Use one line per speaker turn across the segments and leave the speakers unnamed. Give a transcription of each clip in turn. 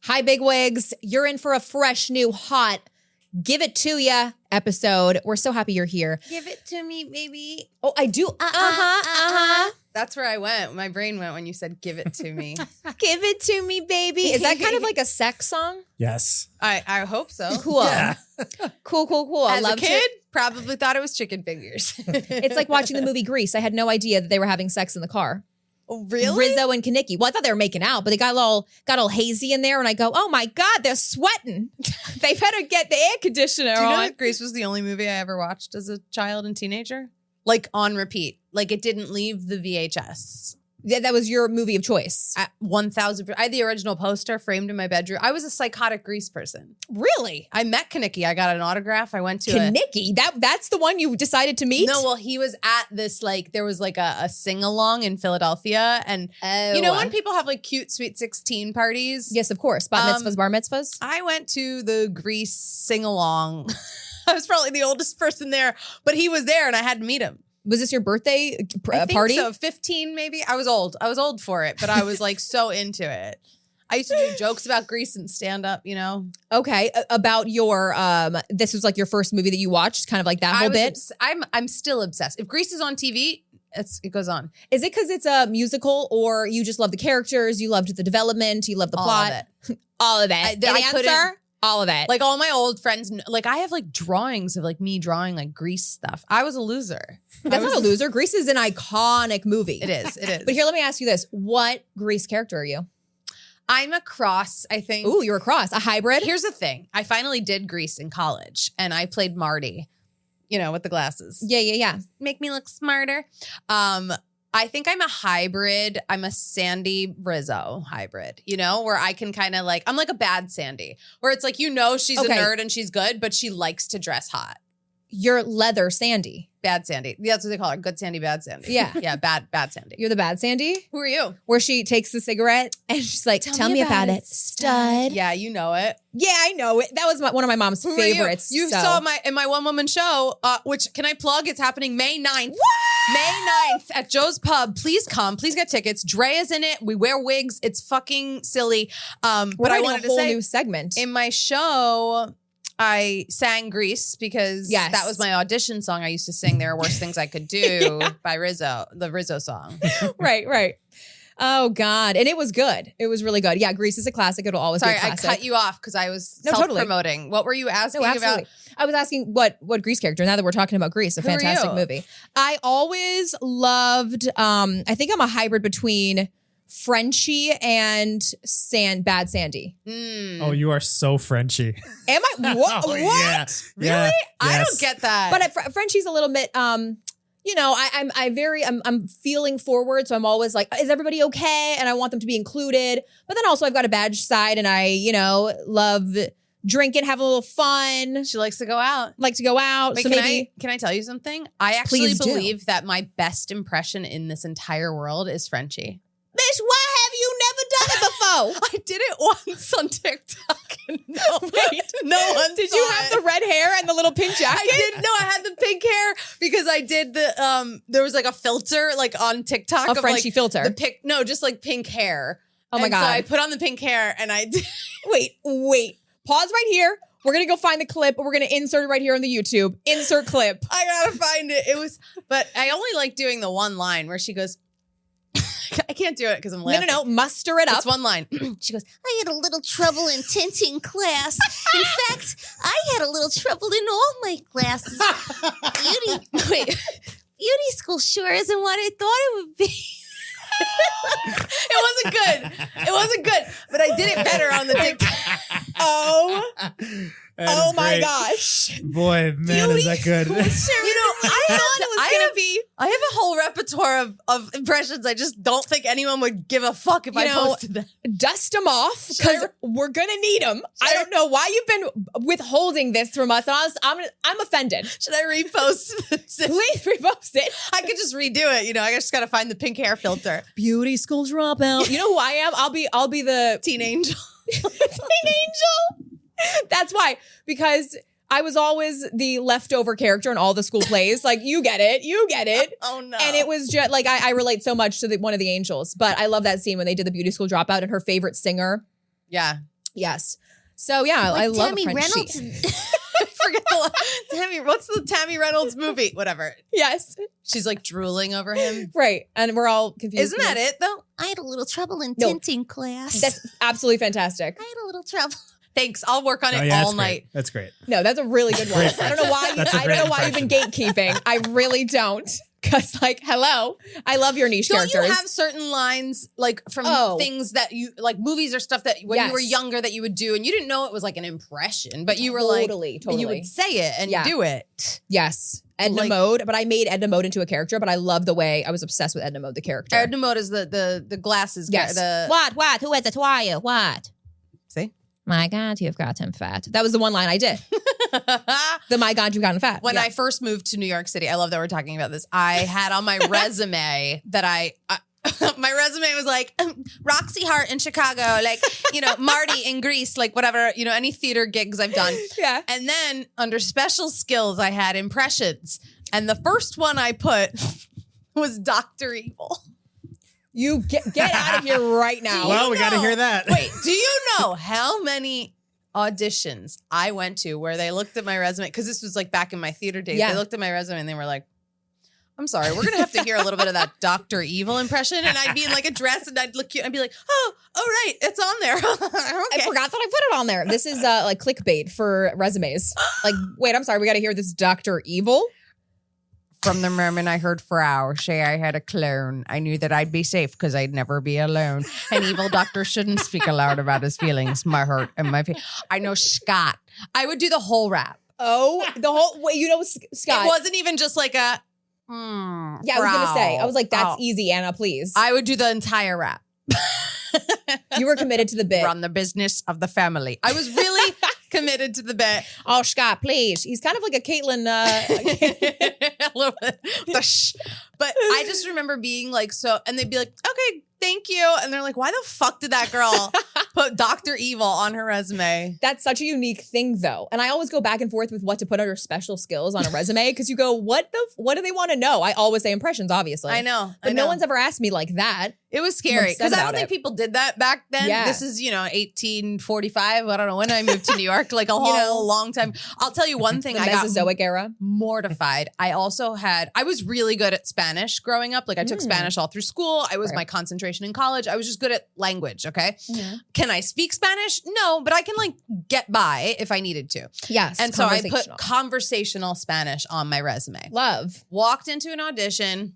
Hi, bigwigs. You're in for a fresh, new, hot, give it to ya episode. We're so happy you're here.
Give it to me, baby.
Oh, I do.
That's where I went. My brain went when you said give it to me.
Give it to me, baby. Is that kind of like a sex song?
Yes.
I hope so.
Cool.
Yeah.
Cool.
As
I
a
love
kid, probably thought it was chicken fingers.
It's like watching the movie Grease. I had no idea that they were having sex in the car.
Oh, really?
Rizzo and Kaneki. Well, I thought they were making out, but they got all hazy in there, and I go, oh my God, they're sweating. They better get the air conditioner
Do you know
on.
that Grease was the only movie I ever watched as a child and teenager? Like on repeat. Like it didn't leave the VHS.
That was your movie of choice.
1,000%. I had the original poster framed in my bedroom. I was a psychotic Grease person.
Really?
I met Kaneki. I got an autograph. I went to
Kaneki? That's the one you decided to meet?
No, well, he was at this, like, there was like a sing-along in Philadelphia. And you know when people have like cute Sweet 16 parties?
Yes, of course. Bat mitzvahs, bar mitzvahs.
I went to the Grease sing-along. I was probably the oldest person there, but he was there and I had to meet him.
Was this your birthday
I
party?
think so, 15 maybe. I was old. I was old for it, but I was like so into it. I used to do jokes about Grease and stand up, you know?
Okay. About your, this was like your first movie that you watched, kind of like that whole bit?
I'm still obsessed. If Grease is on TV, it goes on.
Is it because it's a musical or you just love the characters, you loved the development, you love the plot? All of it.
I
answer? All of it.
Like all my old friends, like I have like drawings of like me drawing like Grease stuff. I was a loser.
That's not a loser. Grease is an iconic movie.
It is.
But here, let me ask you this. What Grease character are you?
I'm a cross, I think.
Ooh, you're a cross. A hybrid?
Here's the thing. I finally did Grease in college and I played Marty, you know, with the glasses.
Yeah.
Make me look smarter. I think I'm a hybrid. I'm a Sandy Rizzo hybrid, you know, where I can kind of like, I'm like a bad Sandy, where it's like, you know, she's a nerd and she's good, but she likes to dress hot.
You're leather Sandy.
Bad Sandy. That's what they call her. Good Sandy, bad Sandy.
Yeah.
Yeah, bad Sandy.
You're the bad Sandy?
Who are you?
Where she takes the cigarette and she's like, tell me about it, stud.
Yeah, you know it.
Yeah, I know it. That was one of my mom's
Who
favorites.
You saw in my one-woman show, which, can I plug? It's happening May 9th.
What?
May 9th at Joe's Pub. Please come. Please get tickets. Drea's in it. We wear wigs. It's fucking silly.
But I wanted a whole new segment.
In my show, I sang Grease because that was my audition song. I used to sing There Are Worse Things I Could Do by Rizzo, the Rizzo song.
Right. Oh, God. And it was good. It was really good. Yeah, Grease is a classic. It'll always be a classic.
I cut you off because I was self-promoting. Totally. What were you asking about?
I was asking what Grease character. Now that we're talking about Grease, a fantastic movie. I always loved, I think I'm a hybrid between Frenchie and Bad Sandy.
Oh, you are so Frenchy.
Am I? What?
Oh,
what?
Yeah.
Really?
Yeah.
I don't get that.
But Frenchie's a little bit, you know, I'm feeling forward. So I'm always like, is everybody okay? And I want them to be included. But then also I've got a badge side and I, you know, love drinking, have a little fun.
She likes to go out.
Wait,
so can I tell you something? I actually believe that my best impression in this entire world is Frenchie.
Bitch, why have you never done it before?
I did it once on TikTok. And no one
Did you have the red hair and the little pink jacket?
I did. No, I had the pink hair because I did the there was like a filter like on TikTok.
A Frenchie filter.
Just like pink hair.
Oh my God.
So I put on the pink hair and I did.
Wait. Pause right here. We're going to go find the clip. We're going to insert it right here on the YouTube. Insert clip.
I gotta find it. But I only like doing the one line where she goes, I can't do it because I'm laughing.
No. Muster it up.
It's one line.
She goes, I had a little trouble in tinting class. In fact, I had a little trouble in all my classes. Beauty school sure isn't what I thought it would be.
It wasn't good. But I did it better on the TikTok.
Oh my gosh.
Boy, man, is that good.
You know, I have a whole repertoire of impressions. I just don't think anyone would give a fuck if I posted them.
Dust them off because we're going to need them. I don't know why you've been withholding this from us. I'm offended.
Should I repost this?
Please repost it.
I could just redo it. You know, I just got to find the pink hair filter.
Beauty school dropout. You know who I am? I'll be the
teen angel.
Teen angel. That's why, because I was always the leftover character in all the school plays. Like, you get it.
Oh, no.
And it was just, like, I relate so much to one of the angels. But I love that scene when they did the beauty school dropout and her favorite singer.
Yeah.
Yes. So yeah, I love
Tammy
a French
Reynolds.
sheet.
Forget the Tammy. What's the Tammy Reynolds movie? Whatever.
Yes.
She's like drooling over him.
Right. And we're all confused.
Isn't that it though?
I had a little trouble in
No.
tinting class.
That's absolutely fantastic.
I had a little trouble.
Thanks. I'll work on it
yeah,
all
that's
night.
Great. That's great.
No, that's a really good one. I don't know why.
That's a
I don't know
great
why you've been gatekeeping. I really don't. Because like, hello, I love your niche
Don't
characters.
you have certain lines like from things that you like movies or stuff that when you were
Yes.
younger that you would do and you didn't know it was like an impression, but you were
Totally.
you would say it and do it.
Yes. Edna
Like-
Mode, but I made Edna Mode into a character, but I love the way I was obsessed with Edna Mode, the character.
Edna Mode is the glasses.
Yes.
What? Who has a twire? What?
See?
My God, you've gotten fat. That was the one line I did. The my God, you've gotten fat.
When
Yeah.
I first moved to New York City, I love that we're talking about this. I had on my resume that my resume was like Roxy Hart in Chicago, like, Marty in Greece, like whatever, any theater gigs I've done.
Yeah.
And then under special skills, I had impressions. And the first one I put was Dr. Evil.
You get out of here right now.
Well, we got to
know-
hear that.
Wait, do you know how many auditions I went to where they looked at my resume? Because this was like back in my theater days.
Yeah.
They looked at my resume and they were like, I'm sorry, we're going to have to hear a little bit of that Dr. Evil impression. And I'd be in like a dress and I'd look cute. I'd be like, oh, right, it's on there.
I
Okay.
forgot that I put it on there. This is like clickbait for resumes. Like, wait, I'm sorry. We got to hear this Dr. Evil.
From the moment I heard Frau say I had a clone, I knew that I'd be safe because I'd never be alone. An evil doctor shouldn't speak aloud about his feelings, my hurt, and my pain. I know Scott. I would do the whole rap.
Oh, the whole wait, Scott.
It wasn't even just like a.
Yeah, I was gonna say. I was like, that's easy, Anna. Please.
I would do the entire rap.
You were committed to the bit.
Run the business of the family. I was really committed to the bit.
Oh, Scott, please. He's kind of like a Caitlyn.
A little bit. But I just remember being like, so, and they'd be like, okay, thank you. And they're like, why the fuck did that girl put Dr. Evil on her resume?
That's such a unique thing, though. And I always go back and forth with what to put under special skills on a resume because you go, what do they want to know? I always say impressions, obviously.
I know.
But no one's ever asked me like that.
It was scary
upset
because I don't
about
think
it.
people did that back then.
Yeah.
This is, 1845. I don't know when I moved to New York, like a whole long time. I'll tell you one thing.
The
I got
Mesozoic era.
mortified. I was really good at Spanish growing up. Like I took Spanish all through school. I was my concentration in college. I was just good at language. Okay.
Mm-hmm.
Can I speak Spanish? No, but I can like get by if I needed to.
Yes.
And so I put
conversational.
conversational Spanish on my resume.
Love.
Walked into an audition,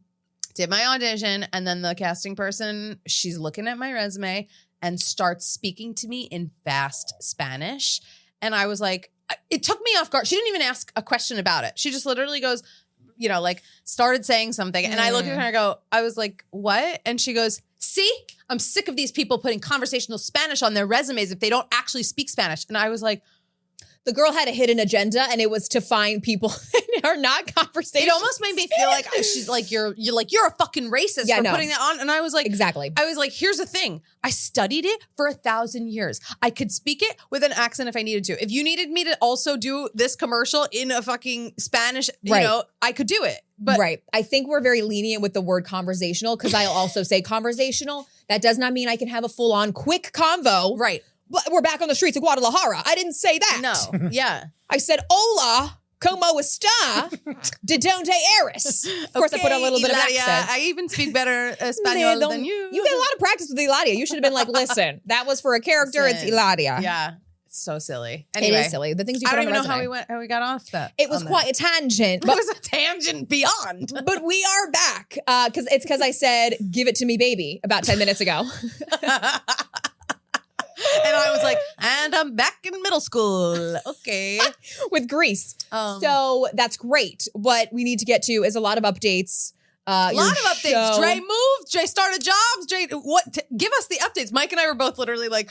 did my audition, and then the casting person, she's looking at my resume and starts speaking to me in fast Spanish. And I was like, it took me off guard. She didn't even ask a question about it. She just literally goes, started saying something. And I looked at her and I was like, what? And she goes, see, I'm sick of these people putting conversational Spanish on their resumes if they don't actually speak Spanish. And I was like,
The girl had a hidden agenda, and it was to find people that are not conversational.
it almost made me feel like she's like, you're a fucking racist for putting that on. And I was like,
Exactly.
I was like, here's the thing. I studied it for 1,000 years. I could speak it with an accent if I needed to. If you needed me to also do this commercial in a fucking Spanish, I could do it. But
right. I think we're very lenient with the word conversational because I'll also say conversational. That does not mean I can have a full-on quick convo.
right.
But we're back on the streets of Guadalajara. I didn't say that.
No. Yeah.
I said, hola, como está, de donde eres. Of course, I put a little bit of
Hilaria,
accent.
I even speak better Espanol than you.
You get a lot of practice with Hilaria. You should have been like, listen, that was for a character. It's
Listen.
Hilaria.
Yeah. It's so silly. Anyway,
It is silly. The things you
I
put
don't
on
even
the
know
resume.
how we got off that.
It was
on
quite a tangent.
It
But,
was a tangent beyond.
but we are back because I said, give it to me, baby, about 10 minutes ago.
And I was like, and I'm back in middle school. Okay.
With Greece.
So
So that's great. What we need to get to is a lot of updates.
a lot of updates.
show-
Dre moved. Dre started jobs. Dre, give us the updates. Mike and I were both literally like,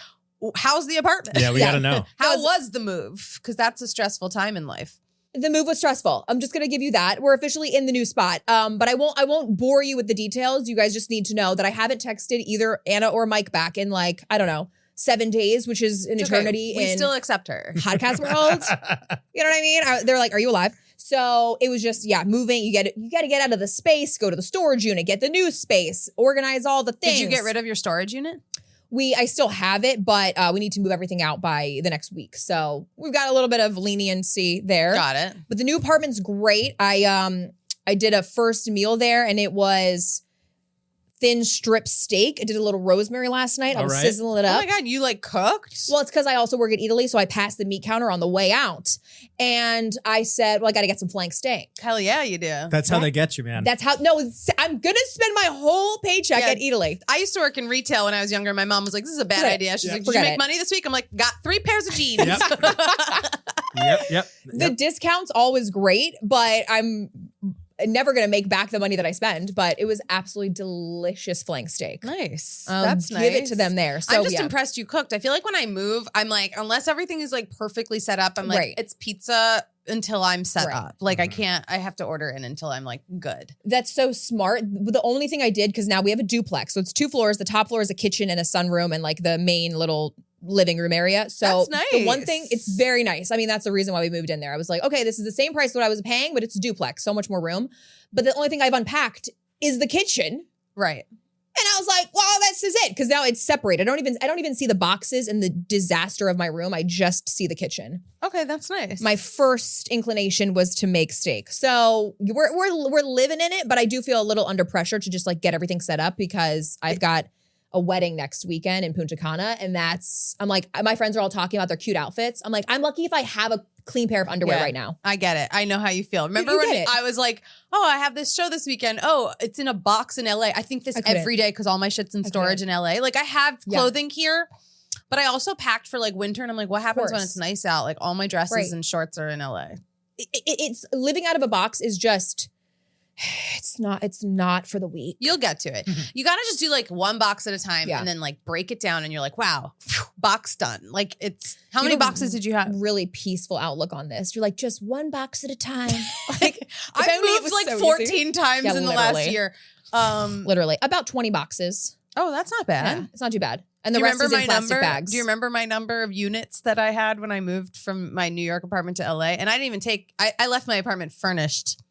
how's the apartment?
Yeah, we got to know.
How
Because-
was the move? Because that's a stressful time in life.
The move was stressful. I'm just going to give you that. We're officially in the new spot. But I won't bore you with the details. You guys just need to know that I haven't texted either Anna or Mike back in 7 days, which is an
It's
eternity
okay. We
in
still accept her.
podcast world. You know what I mean? They're like, are you alive? So it was just, moving. You got to get out of the space, go to the storage unit, get the new space, organize all the things.
Did you get rid of your storage unit?
I still have it, but we need to move everything out by the next week. So we've got a little bit of leniency there.
Got it.
But the new apartment's great. I did a first meal there, and it was thin strip steak. I did a little rosemary last night. I was sizzling it
Oh
up.
my God, you like cooked?
Well, it's because I also work at Italy, so I passed the meat counter on the way out. And I said, well, I got to get some flank steak.
Hell yeah, you do.
That's how they get you, man.
That's how, I'm going to spend my whole paycheck at Italy.
I used to work in retail when I was younger. My mom was like, this is a bad idea. She's like, did you
Forget
make
it.
money this week? I'm like, got 3 pairs of jeans.
Yep.
The discount's always great, but I'm never going to make back the money that I spend. But it was absolutely delicious flank steak.
Nice.
That's nice. Give it to them there. So,
I'm just impressed you cooked. I feel like when I move, I'm like, unless everything is like perfectly set up, I'm like, it's pizza until I'm set up. Like I have to order in until I'm like good.
That's so smart. The only thing I did, because now we have a duplex. So it's 2 floors. The top floor is a kitchen and a sunroom and like the main little living room area. So
that's nice.
The one thing, it's very nice. I mean, that's the reason why we moved in there. I was like, okay, this is the same price that I was paying, but it's a duplex, so much more room. But the only thing I've unpacked is the kitchen.
Right.
And I was like, wow, this is it. Because now it's separated. I don't even see the boxes and the disaster of my room. I just see the kitchen.
Okay, that's nice.
My first inclination was to make steak. So we're living in it, but I do feel a little under pressure to just like get everything set up because I've got a wedding next weekend in Punta Cana. And I'm like, my friends are all talking about their cute outfits. I'm like, I'm lucky if I have a clean pair of underwear right now.
I get it. I know how you feel. Remember when I was like, oh, I have this show this weekend. Oh, it's in a box in LA. I think this every day because all my shit's in storage in LA. Like I have clothing here, but I also packed for like winter. And I'm like, what happens when it's nice out? Like all my dresses and shorts are in LA.
It's living out of a box is just... It's not for the weak.
You'll get to it. You got to just do like one box at a time and then like break it down and you're like, wow, box done. Like how many boxes did you have?
Really peaceful outlook on this. You're like, just one box at a time.
Like I moved like 14 times in the last year.
Literally about 20 boxes.
Oh, that's not bad.
Yeah, it's not too bad. And the rest is in plastic bags.
Do you remember my number of units that I had when I moved from my New York apartment to LA? And I didn't even I left my apartment furnished.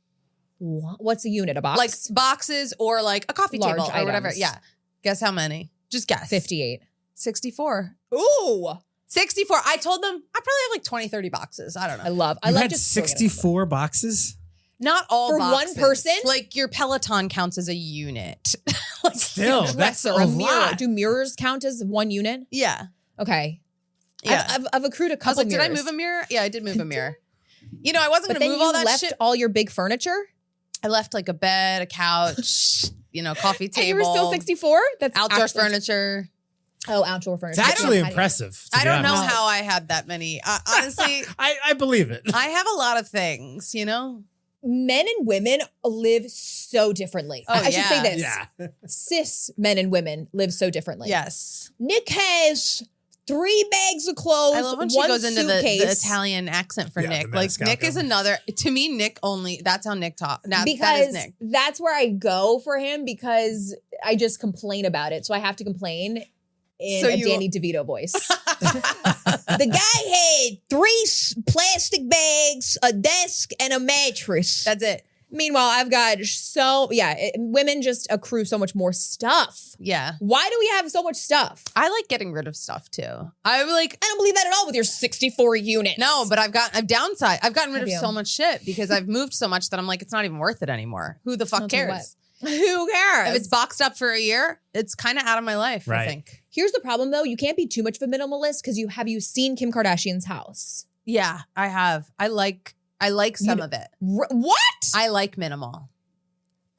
What's a unit? A box?
Like boxes or like a coffee
Large
table or whatever.
items.
Yeah. Guess how many? Just guess.
58.
64.
Ooh.
64. I told them I probably have like 20, 30 boxes. I don't know.
I love
had
just
64 boxes?
Not all
for
boxes.
one person?
Like your Peloton counts as a unit.
Like still, that's a
mirror.
lot.
Do mirrors count as one unit?
Yeah.
Okay.
Yeah.
I've accrued a couple
mirrors. Did I move a mirror? Yeah, I did move a mirror. You know, I wasn't going to move all that
left
shit.
All your big furniture?
I left like a bed, a couch, coffee table.
And you were still 64? That's
outdoor furniture.
Oh, outdoor furniture.
It's actually impressive.
I don't know how I had that many. Honestly,
I believe it.
I have a lot of things,
Men and women live so differently.
Oh,
I should say this.
Yeah.
Cis men and women live so differently.
Yes.
Nick has 3 bags of clothes.
I love when she goes into the Italian accent for Nick. Like Nick is to me, Nick only, that's how Nick talks. That is Nick.
That's where I go for him because I just complain about it. So I have to complain in a Danny DeVito voice. The guy had 3 plastic bags, a desk, and a mattress.
That's it.
Meanwhile, I've got women just accrue so much more stuff.
Yeah.
Why do we have so much stuff?
I like getting rid of stuff too. I don't
believe that at all with your 64 units.
No, but I've gotten rid of so much shit because I've moved so much that I'm like, it's not even worth it anymore. Who the fuck cares?
Who cares?
If it's boxed up for a year, it's kind of out of my life, I think.
Here's the problem though. You can't be too much of a minimalist because have you seen Kim Kardashian's house?
Yeah, I have. I like some of it.
What?
I like minimal.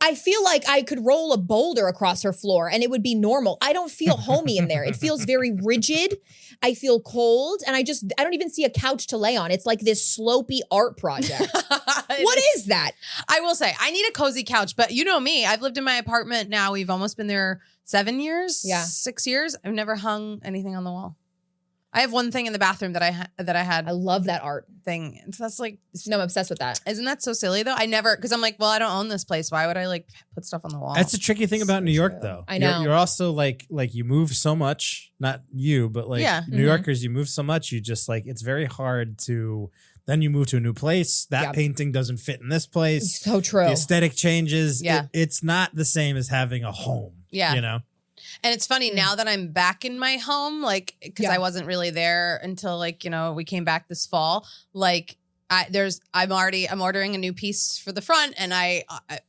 I feel like I could roll a boulder across her floor and it would be normal. I don't feel homey in there. It feels very rigid. I feel cold and I don't even see a couch to lay on. It's like this slopey art project. What is that?
I will say, I need a cozy couch, but you know me. I've lived in my apartment now. We've almost been there 7 years. Yeah. 6 years. I've never hung anything on the wall. I have one thing in the bathroom that I had.
I love that art
thing. So that's like,
no, I'm obsessed with that.
Isn't that so silly though? Because I'm like, well, I don't own this place. Why would I like put stuff on the wall?
That's the tricky thing about New York though.
I know.
You're also like you move so much, not you, but like New Yorkers, you move so much. You just like, it's very hard to, then you move to a new place. That painting doesn't fit in this place.
So true.
The aesthetic changes.
Yeah.
It's not the same as having a home.
Yeah. And it's funny now that I'm back in my home, like, because I wasn't really there until like, you know, we came back this fall. Like, I'm ordering a new piece for the front, and I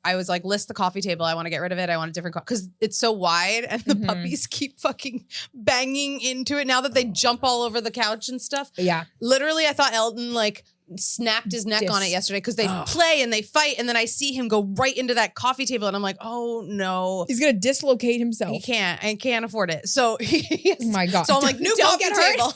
was like, list the coffee table. I want to get rid of it. I want a different because it's so wide, and the puppies keep fucking banging into it now that they jump all over the couch and stuff.
Yeah,
literally, I thought Elton like snapped his neck on it yesterday because they play and they fight, and then I see him go right into that coffee table, and I'm like, oh no,
he's gonna dislocate himself.
He can't afford it. So
oh my god.
So I'm like, new coffee table.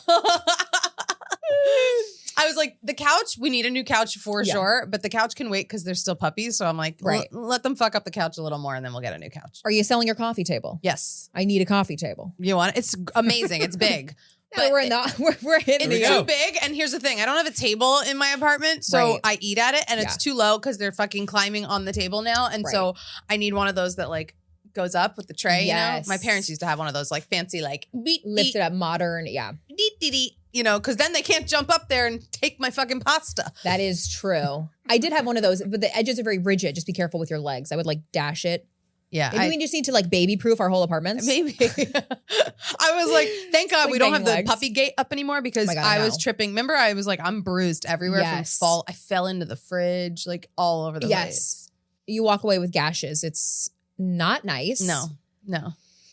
I was like, the couch, we need a new couch for sure, but the couch can wait because they're still puppies. So I'm like, let them fuck up the couch a little more, and then we'll get a new couch.
Are you selling your coffee table?
Yes.
I need a coffee table.
You want it? It's amazing. It's big.
But we're
it's too big. And here's the thing. I don't have a table in my apartment, so I eat at it, and it's too low because they're fucking climbing on the table now. And so I need one of those that like goes up with the tray, you know? My parents used to have one of those like fancy, like
lifted up modern,
you know, because then they can't jump up there and take my fucking pasta.
That is true. I did have one of those, but the edges are very rigid. Just be careful with your legs. I would like dash it.
Yeah.
Maybe we just need to like baby proof our whole apartments.
Maybe. I was like, thank God we don't have the puppy gate up anymore because I was tripping. Remember, I was like, I'm bruised everywhere from fall. I fell into the fridge, like all over the place.
You walk away with gashes. It's not nice.
No.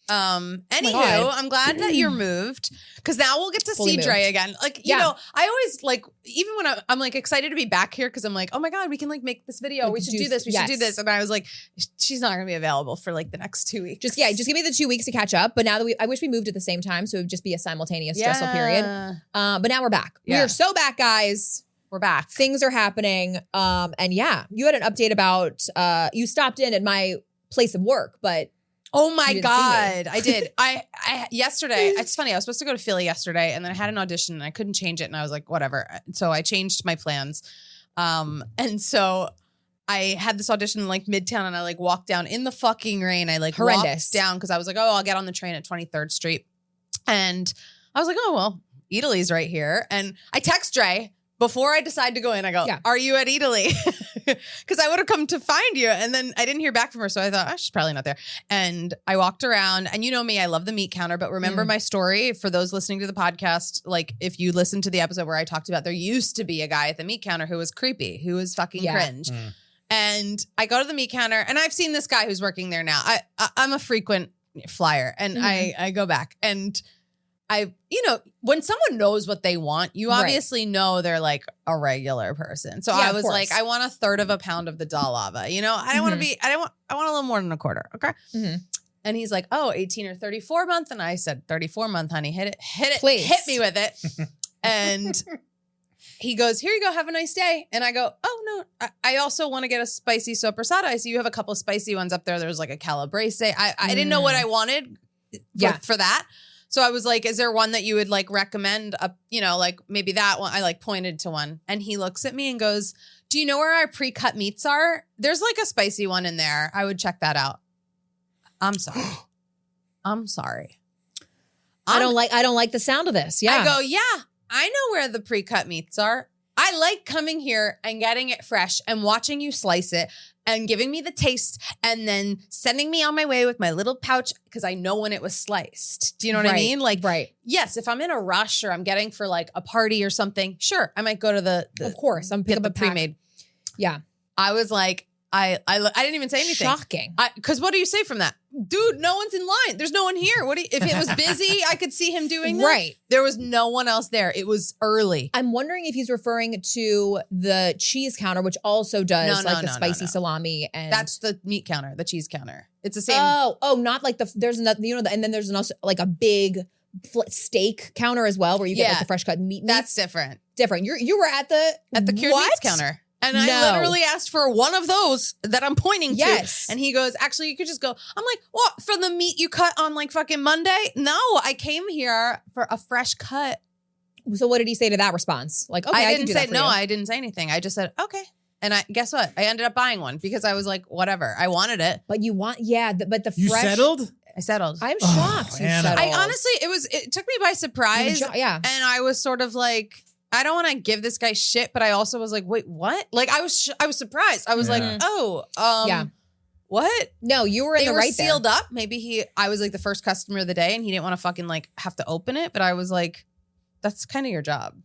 Anywho, I'm glad that you're moved because now we'll get to see Dre again. Like, you know, I always like, even when I'm like excited to be back here because I'm like, oh my God, we can like make this video. We should do this. We should do this. And I was like, she's not going to be available for like the next 2 weeks.
Just give me the 2 weeks to catch up. But now that I wish we moved at the same time. So it would just be a simultaneous stressful period. But now we're back. We are so back, guys.
We're back.
Things are happening. And yeah, you had an update about, you stopped in at my place of work, but
oh my God, I did. I yesterday, it's funny, I was supposed to go to Philly yesterday and then I had an audition and I couldn't change it and I was like, whatever. So I changed my plans. And so I had this audition in like Midtown and I like walked down in the fucking rain. I like walked down because I was like, oh, I'll get on the train at 23rd Street. And I was like, oh, well, Italy's right here. And I text Dre before I decide to go in. I go, are you at Italy? Because I would have come to find you. And then I didn't hear back from her. So I thought, she's probably not there. And I walked around and you know me, I love the meat counter. But remember my story for those listening to the podcast. Like if you listen to the episode where I talked about there used to be a guy at the meat counter who was creepy, who was fucking cringe. And I go to the meat counter and I've seen this guy who's working there now. I'm a frequent flyer and I go back and you know, when someone knows what they want, you obviously know they're like a regular person. So I was like, I want 1/3 of a pound of the dalava. You know, I don't want to be, I want a little more than 1/4. Okay. And he's like, oh, 18 or 34 month. And I said, 34 month, honey, hit it, please. Hit me with it. And he goes, here you go. Have a nice day. And I go, oh no, I also want to get a spicy soppressata. I see you have a couple of spicy ones up there. There's like a calabrese. I didn't know what I wanted for that. So I was like, is there one that you would like recommend? You know, like maybe that one. I like pointed to one and he looks at me and goes, do you know where our pre-cut meats are? There's like a spicy one in there. I would check that out. I'm sorry. I'm sorry.
I don't like the sound of this. Yeah.
I go, yeah, I know where the pre-cut meats are. I like coming here and getting it fresh and watching you slice it and giving me the taste and then sending me on my way with my little pouch because I know when it was sliced. Do you know what I mean? Like, yes, if I'm in a rush or I'm getting for like a party or something, sure, I might go to the
of course, I'm picking up a
pre-made.
Yeah.
I was like, I didn't even say anything.
Shocking.
Because what do you say from that? Dude, no one's in line. There's no one here. If it was busy, I could see him doing that. Right. There was no one else there. It was early.
I'm wondering if he's referring to the cheese counter, which also does the spicy salami. And
that's the meat counter, the cheese counter. It's the same.
Oh, not like there's another, you know, and then there's also like a big steak counter as well, where you get like the fresh cut meat.
That's different.
You were at the
cured meats counter. And I literally asked for one of those that I'm pointing to. And he goes, actually, you could just go. I'm like, what? For the meat you cut on like fucking Monday? No, I came here for a fresh cut.
So what did he say to that response? Like, okay,
I didn't say no. I didn't say anything. I just said, okay. And guess what? I ended up buying one because I was like, whatever. I wanted it.
But you want, but the
you
fresh.
settled?
I settled.
I'm shocked. You settled.
I honestly, it took me by surprise. And I was sort of like, I don't want to give this guy shit, but I also was like, wait, what? Like I was surprised. I was like, What?
No, you were in
They
the
were
right
sealed
there.
up. Maybe I was like the first customer of the day and he didn't want to fucking like have to open it. But I was like, that's kind of your job.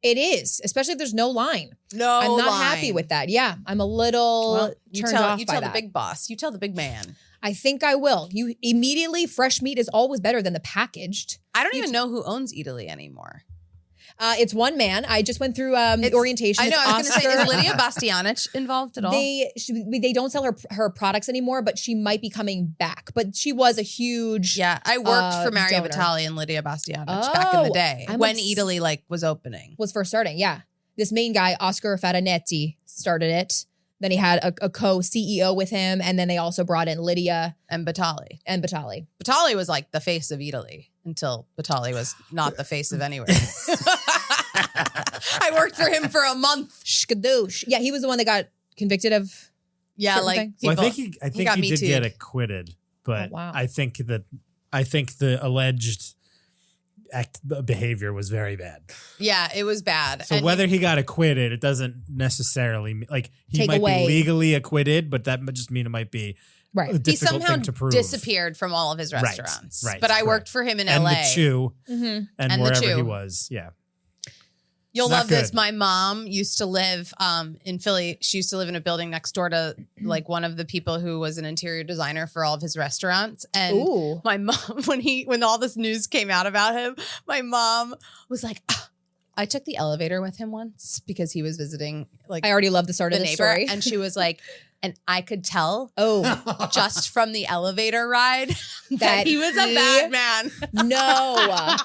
It is, especially if there's no line.
No,
I'm not happy with that. Yeah, I'm a little turned off by
tell
that.
the big boss. You tell the big man.
I think I will. You immediately, fresh meat is always better than the packaged.
I don't even know who owns Eataly anymore.
It's one man. I just went through orientation.
I know. I was going to say, is
Oscar.
Lydia Bastianich involved at all?
They don't sell her products anymore, but she might be coming back. But she was a huge
I worked for Mario
donor.
Batali and Lydia Bastianich back in the day when Eataly like was opening.
Was first starting. Yeah, this main guy Oscar Fatanetti started it. Then he had a co-CEO with him, and then they also brought in Lydia
and Batali.
Batali
was like the face of Eataly until Batali was not the face of anywhere. I worked for him for a month.
Shkadoosh. Yeah, he was the one that got convicted of.
Like
things.
Well, I think he did get acquitted, but
wow.
I think the alleged behavior was very bad.
Yeah, it was bad.
So whether he got acquitted, it doesn't necessarily like he might
away.
be legally acquitted, but that might just mean it might be
right.
a
He
difficult
somehow
thing to prove.
disappeared from all of his restaurants.
Right.
But I worked for him in
and
LA.
the Chew
Mm-hmm.
and wherever he was. Yeah.
You'll
Not
love this.
good.
My mom used to live in Philly. She used to live in a building next door to like one of the people who was an interior designer for all of his restaurants. And
Ooh.
my mom, when all this news came out about him, my mom was like, I took the elevator with him once because he was visiting like
I already love the start
the
of the
neighbor.
story.
And she was like, and I could tell
just
from the elevator ride that
That
he was a
he-
bad man.
no.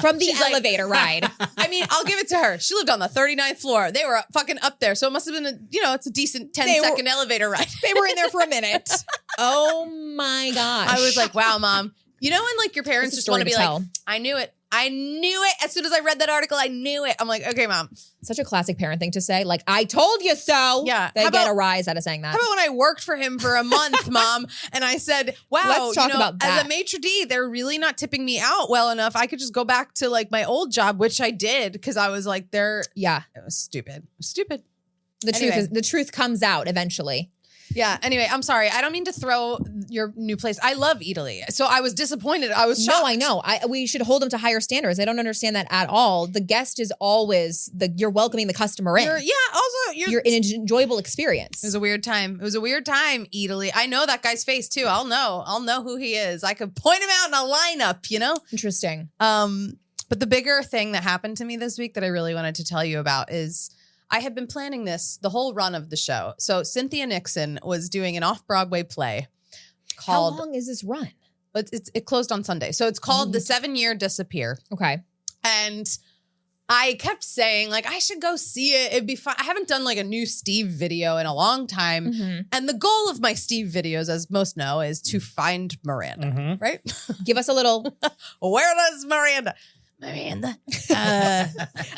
From the
She's like-
elevator ride.
I mean, I'll give it to her. She lived on the 39th floor. They were fucking up there. So it must have been it's a decent 10-second elevator ride.
They were in there for a minute. Oh my gosh.
I was like, wow, Mom. You know when like your parents
It's a
just want to
story
be
to
like,
tell.
I knew it. I knew it. As soon as I read that article, I knew it. I'm like, okay, Mom.
Such a classic parent thing to say. Like, I told you so.
Yeah.
They
How
get
about-
a rise out of saying that.
How about when I worked for him for a month, Mom, and I said, wow,
Let's talk about
as
that.
a maitre d', they're really not tipping me out well enough. I could just go back to like my old job, which I did because I was like, it was stupid. It was stupid.
The truth comes out eventually.
Yeah. Anyway, I'm sorry. I don't mean to throw your new place. I love Eataly. So I was disappointed. I was shocked.
No, I know. We should hold them to higher standards. I don't understand that at all. The guest is always you're welcoming the customer in. You're in an enjoyable experience.
It was a weird time. It was a weird time, Eataly. I know that guy's face too. I'll know who he is. I could point him out in a lineup, you know?
Interesting.
But the bigger thing that happened to me this week that I really wanted to tell you about is I had been planning this the whole run of the show. So Cynthia Nixon was doing an off-Broadway play called...
How long is this run?
It closed on Sunday. So it's called The 7-Year Disappear.
Okay.
And I kept saying, like, I should go see it. It'd be fun. I haven't done like a new Steve video in a long time.
Mm-hmm.
And the goal of my Steve videos, as most know, is to find Miranda, right?
Give us a little...
Where does Miranda?
I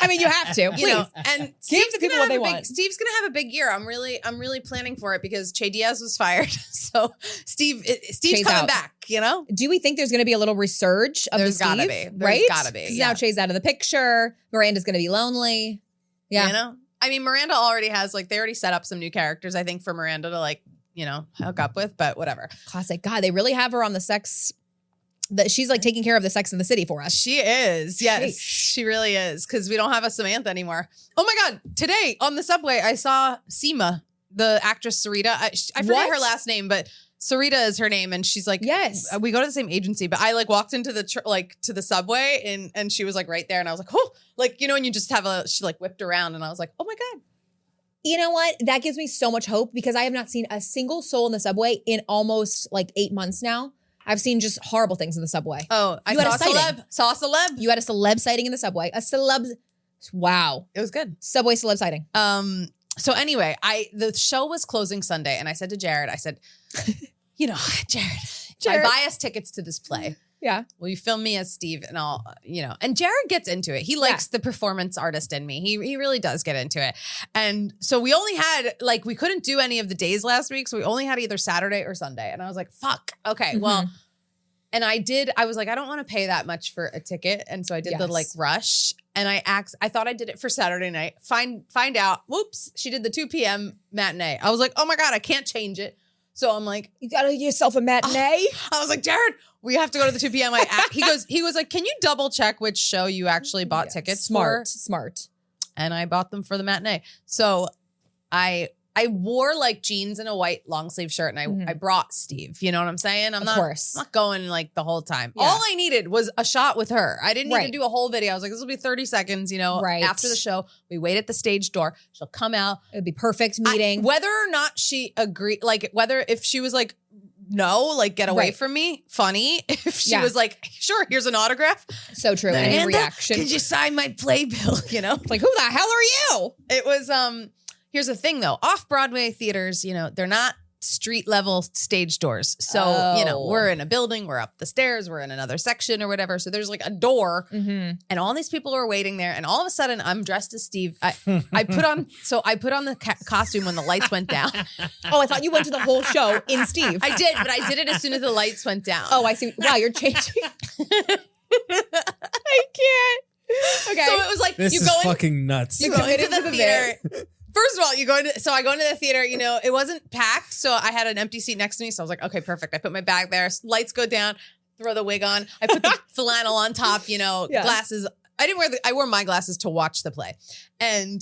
mean, you have to. Please.
You know, and
Give the people what they want.
Steve's gonna have a big year. I'm really planning for it because Che Diaz was fired. So Steve's
Che's
coming
out.
back, you know?
Do we think there's going to be a little resurge of
There's
the
gotta
Steve?
be. There's
Right?
gotta be,
'Cause
yeah.
Now Che's out of the picture. Miranda's going to be lonely. Yeah.
You know? I mean, Miranda already has they already set up some new characters, I think, for Miranda to hook up with, but whatever.
Classic. God, they really have her on the sex. She's like taking care of the Sex in the City for us.
She is. Yes,
Sheesh.
she really is. Because we don't have a Samantha anymore. Oh my God. Today on the subway, I saw Seema, the actress Sarita. I forget
What?
her last name, but Sarita is her name. And she's like,
Yes.
we go to the same agency, but I walked into the to the subway and she was right there. And I was like, oh, and you just have she whipped around and I was like, oh my God.
You know what? That gives me so much hope because I have not seen a single soul in the subway in almost 8 months now. I've seen just horrible things in the subway.
Oh, I
You had
saw
a
a
sighting.
celeb. Saw a celeb.
You had a celeb sighting in the subway. A celeb. Wow.
It was good.
Subway celeb sighting.
So anyway, the show was closing Sunday and I said to Jared, Jared, I buy us tickets to this play.
Yeah.
Will you film me as Steve and all, and Jared gets into it. He likes the performance artist in me. He really does get into it. And so we only had we couldn't do any of the days last week. So we only had either Saturday or Sunday. And I was like, fuck. Okay.
Mm-hmm.
Well, and I was like, I don't want to pay that much for a ticket. And so I did the rush and I thought I did it for Saturday night. Find out, whoops, she did the 2 p.m. matinee. I was like, oh my God, I can't change it. So I'm like,
you gotta get yourself a matinee.
I was like, Jared, we have to go to the 2 p.m. He was like, can you double check which show you actually bought tickets for?
Smart.
And I bought them for the matinee. So I wore like jeans and a white long sleeve shirt, and I brought Steve. You know what I'm saying? I'm not going like the whole time. Yeah. All I needed was a shot with her. I didn't need to do a whole video. I was like, this will be 30 seconds. You know, after the show, we wait at the stage door. She'll come out.
It'd be perfect meeting.
Whether or not she agreed, like if she was like, no, like get away from me. Funny. If she was like, sure, here's an autograph.
So true. Any reaction.
Could you sign my playbill? You know,
like who the hell are you?
It was Here's the thing though, off-Broadway theaters, you know, they're not street level stage doors. So, you know, we're in a building, we're up the stairs, we're in another section or whatever. So there's like a door and all these people are waiting there. And all of a sudden I'm dressed as Steve. I put on the costume when the lights went down.
Oh, I thought you went to the whole show in Steve.
I did, but I did it as soon as the lights went down.
Oh, I see. Wow, you're changing. I can't. Okay.
So it was like,
this is fucking nuts.
You go into the theater. First of all, so I go into the theater, you know, it wasn't packed. So I had an empty seat next to me. So I was like, okay, perfect. I put my bag there. Lights go down, throw the wig on. I put the flannel on top, you know, glasses. I wore my glasses to watch the play. And,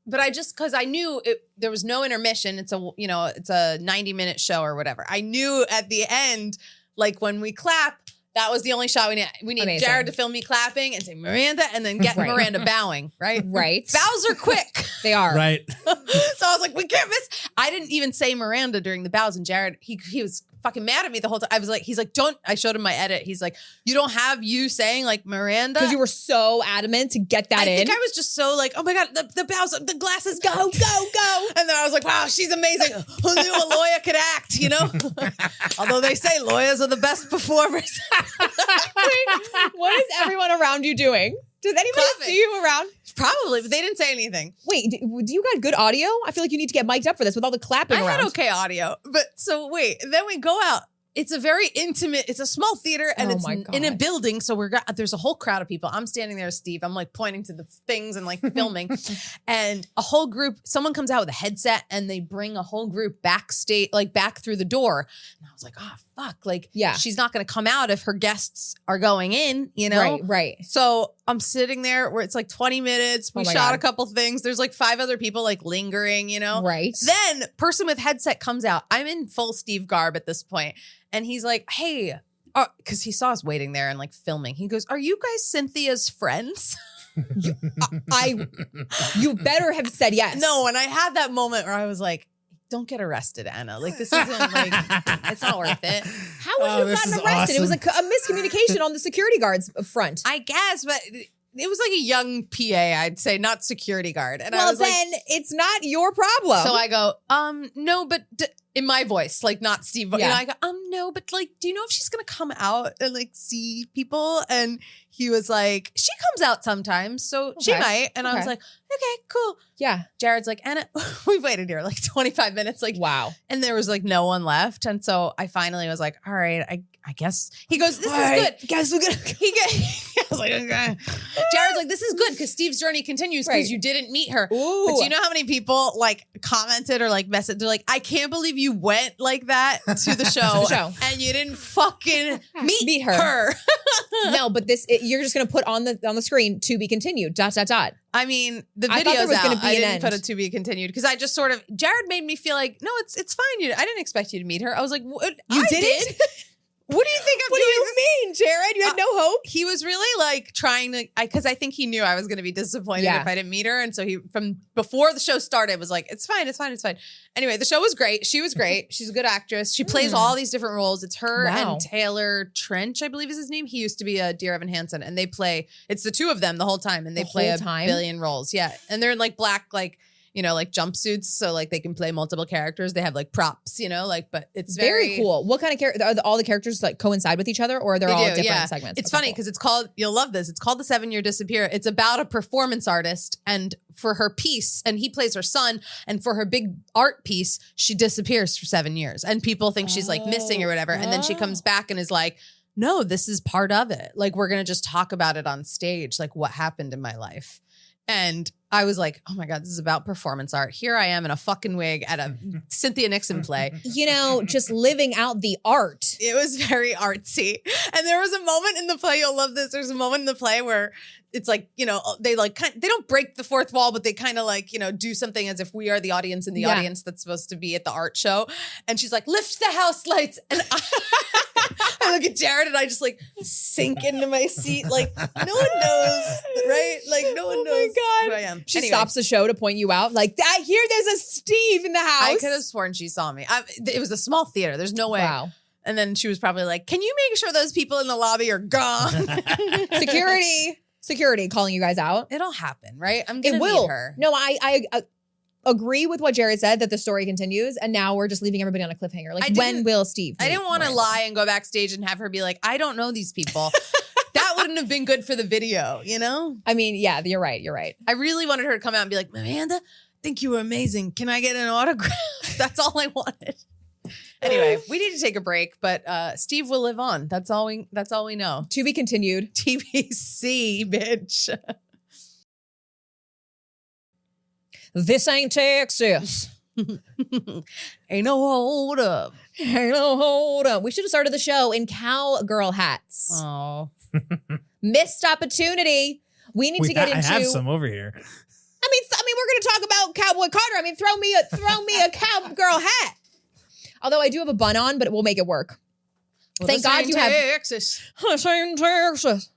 but cause I knew there was no intermission. It's a 90-minute show or whatever. I knew at the end, like when we clap, that was the only shot we need. We need Jared to film me clapping and say Miranda and then get Miranda bowing, right?
Right.
Bows are quick.
They are.
Right.
So I was like, we can't miss. I didn't even say Miranda during the bows, and Jared, he was fucking mad at me the whole time. I was like, he's like, I showed him my edit. He's like, you don't have you saying like Miranda?
Because you were so adamant to get that in.
I think I was just so like, oh my God, the bows, the glasses, go. And then I was like, wow, she's amazing. Who knew a lawyer could act, you know? Although they say lawyers are the best performers.
Wait, what is everyone around you doing? Does anybody see you around?
Probably, but they didn't say anything.
Wait, do you got good audio? I feel like you need to get mic'd up for this with all the clapping around.
I had okay audio, but so wait, then we go out. It's a very intimate, it's a small theater and it's in a building. So there's a whole crowd of people. I'm standing there, Steve. I'm like pointing to the things and like filming and a whole group, someone comes out with a headset and they bring a whole group backstage, like back through the door. And I was like, oh, fuck. Like, she's not going to come out if her guests are going in, you know?
Right.
So I'm sitting there where it's like 20 minutes. We shot a couple things. There's like 5 other people like lingering, you know?
Right.
Then person with headset comes out. I'm in full Steve garb at this point. And he's like, hey, because he saw us waiting there and like filming. He goes, are you guys Cynthia's friends?
You better have said yes.
No, and I had that moment where I was like, don't get arrested, Anna. Like, this isn't like, it's not worth it.
How would you have gotten arrested? Awesome. It was like a miscommunication on the security guard's front.
I guess, but it was like a young PA, I'd say, not security guard. And I was
then it's not your problem.
So I go, no, but in my voice, like not Steve. You know, I go, no, but like, do you know if she's going to come out and like see people? And he was like, she comes out sometimes, so she might. And I was like, okay, cool.
Yeah.
Jared's like, Anna, we waited here like 25 minutes. Like,
wow.
And there was like no one left. And so I finally was like, all right, I guess. He goes, this is good.
Guys, we're gonna.
I was like, okay. Jared's like, this is good because Steve's journey continues because you didn't meet her.
Ooh.
But do you know how many people like commented or like messaged? They're like, I can't believe you went like that to the show, and you didn't fucking meet her.
No, but you're just gonna put on the screen to be continued. ...
I mean, the video's
was
out.
Gonna be
I didn't put it to be continued because I just sort of Jared made me feel like, no, it's fine. I didn't expect you to meet her. I was like, what?
You did?
What do you think I'm
doing? What do you mean, Jared? You had no hope?
He was really like trying to, because I think he knew I was going to be disappointed if I didn't meet her. And so he, from before the show started, was like, it's fine. Anyway, the show was great. She was great. She's a good actress. She plays all these different roles. It's her and Taylor Trench, I believe is his name. He used to be a Dear Evan Hansen. And they play, it's the two of them the whole time. And they play a billion roles. Yeah. And they're in like black, like, you know, like jumpsuits. So like they can play multiple characters. They have like props, you know, like, but it's
very cool. What kind of character? Are all the characters like coincide with each other or they're all different segments?
It's funny because it's called, you'll love this. It's called The 7-Year Disappear. It's about a performance artist and for her piece, and he plays her son. And for her big art piece, she disappears for 7 years and people think she's like missing or whatever. And then she comes back and is like, no, this is part of it. Like, we're going to just talk about it on stage. Like what happened in my life. And I was like, oh my God, this is about performance art. Here I am in a fucking wig at a Cynthia Nixon play.
You know, just living out the art.
It was very artsy. And there was a moment in the play, you'll love this. There's a moment in the play where it's like, you know, they don't break the fourth wall, but they kind of like, you know, do something as if we are the audience in the audience that's supposed to be at the art show. And she's like, lift the house lights. And I look at Jared and I just like sink into my seat. Like no one knows, right? Like no one knows who I am.
She stops the show to point you out. Like, I hear there's a Steve in the house.
I could have sworn she saw me. It was a small theater. There's no way.
Wow.
And then she was probably like, can you make sure those people in the lobby are gone?
Security calling you guys out.
It'll happen, right? I'm gonna
It will.
meet her.
No, I agree with what Jared said that the story continues, and now we're just leaving everybody on a cliffhanger. Like, when will Steve?
I didn't want to lie and go backstage and have her be like, I don't know these people. That wouldn't have been good for the video, you know?
I mean, yeah, you're right.
I really wanted her to come out and be like, Amanda, I think you were amazing. Can I get an autograph? That's all I wanted. Anyway, we need to take a break, but Steve will live on. That's all we know.
To be continued.
TBC, bitch.
This ain't Texas.
Ain't no hold up.
Ain't no hold up. We should have started the show in cowgirl hats.
Oh.
Missed opportunity. We need to get into.
I have some over here.
I mean, we're going to talk about Cowboy Carter. I mean, throw me a cowgirl hat. Although I do have a bun on, but we'll make it work.
Well,
Thank God you have.
Texas.
This ain't Texas.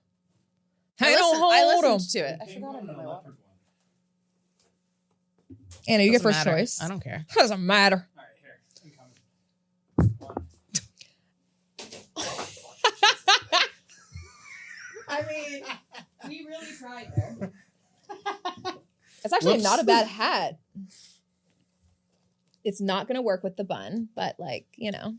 I listened to it. I forgot I know my water.
Anna, you get
Doesn't
first
matter.
choice.
I don't care.
Doesn't matter.
All right, here.
I mean, we really tried there. It's actually not a bad hat. It's not going to work with the bun, but like, you know.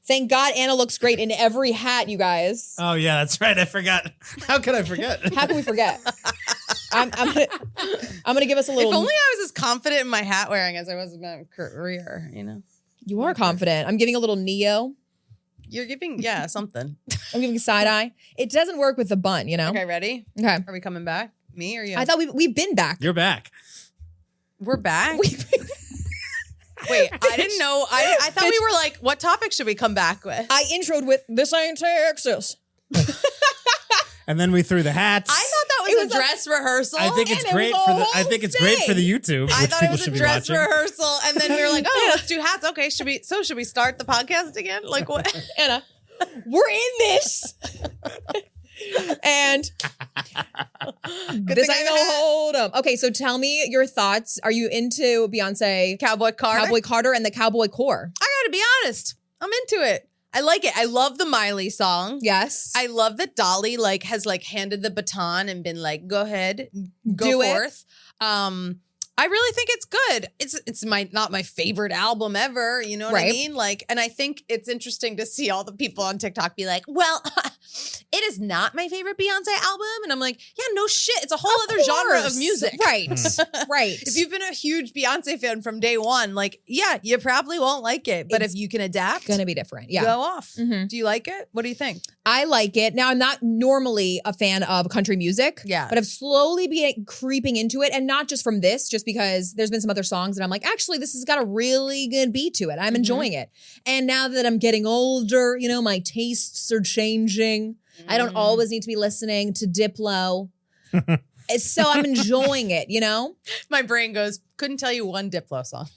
Thank God Anna looks great in every hat, you guys.
Oh, yeah, that's right. I forgot. How could I forget?
How can we forget? I'm gonna give us a little.
If only I was as confident in my hat wearing as I was in my career, you know?
You are confident. I'm giving a little Neo.
You're giving, something.
I'm giving side eye. It doesn't work with the bun, you know?
Okay, ready?
Okay.
Are we coming back? Me or you?
I thought we've been back.
You're back.
We're back? Wait, I didn't know. I thought we were like, what topic should we come back with?
I introed with, this ain't Texas.
And then we threw the hats.
I thought that was a dress rehearsal.
I think it's great for the. I think it's great for the YouTube.
I
which
thought it
people
was a
should be
dress
watching.
rehearsal, and then we were like, "Oh, let's do hats." Okay, should we start the podcast again? Like what?
Anna, we're in this, and this ain't no hold 'em. Okay, so tell me your thoughts. Are you into Beyonce,
Cowboy Carter,
and the Cowboy Core?
I gotta be honest, I'm into it. I like it. I love the Miley song.
Yes.
I love that Dolly has handed the baton and been like, go ahead, go
Do it.
forth. I really think it's good. It's not my favorite album ever. You know what I mean? And I think it's interesting to see all the people on TikTok be like, well, it is not my favorite Beyonce album. And I'm like, yeah, no shit. It's a whole other genre of music.
Right. Right.
If you've been a huge Beyonce fan from day one, yeah, you probably won't like it. But if you can adapt,
Gonna be different. Yeah.
go off.
Mhm.
Do you like it? What do you think?
I like it. Now, I'm not normally a fan of country music.
Yeah.
But I've slowly been creeping into it. And not just from this, just because there's been some other songs that I'm like, actually, this has got a really good beat to it. I'm enjoying it. And now that I'm getting older, you know, my tastes are changing. I don't always need to be listening to Diplo. So I'm enjoying it, you know?
My brain goes, couldn't tell you one Diplo song.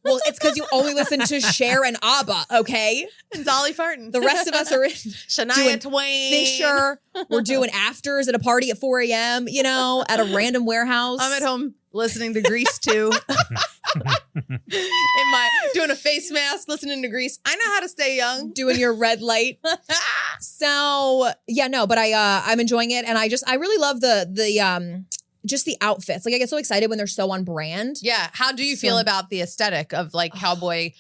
Well, it's because you only listen to Cher and ABBA, okay?
And Dolly Parton.
The rest of us are in
Shania Twain.
Fisher. We're doing afters at a party at 4 a.m., you know, at a random warehouse.
I'm at home listening to Grease 2. Doing a face mask, listening to Grease. I know how to stay young.
Doing your red light. So yeah, no, but I'm enjoying it, and I really love the just the outfits. Like I get so excited when they're so on brand.
Yeah. How do you feel about the aesthetic of cowboy,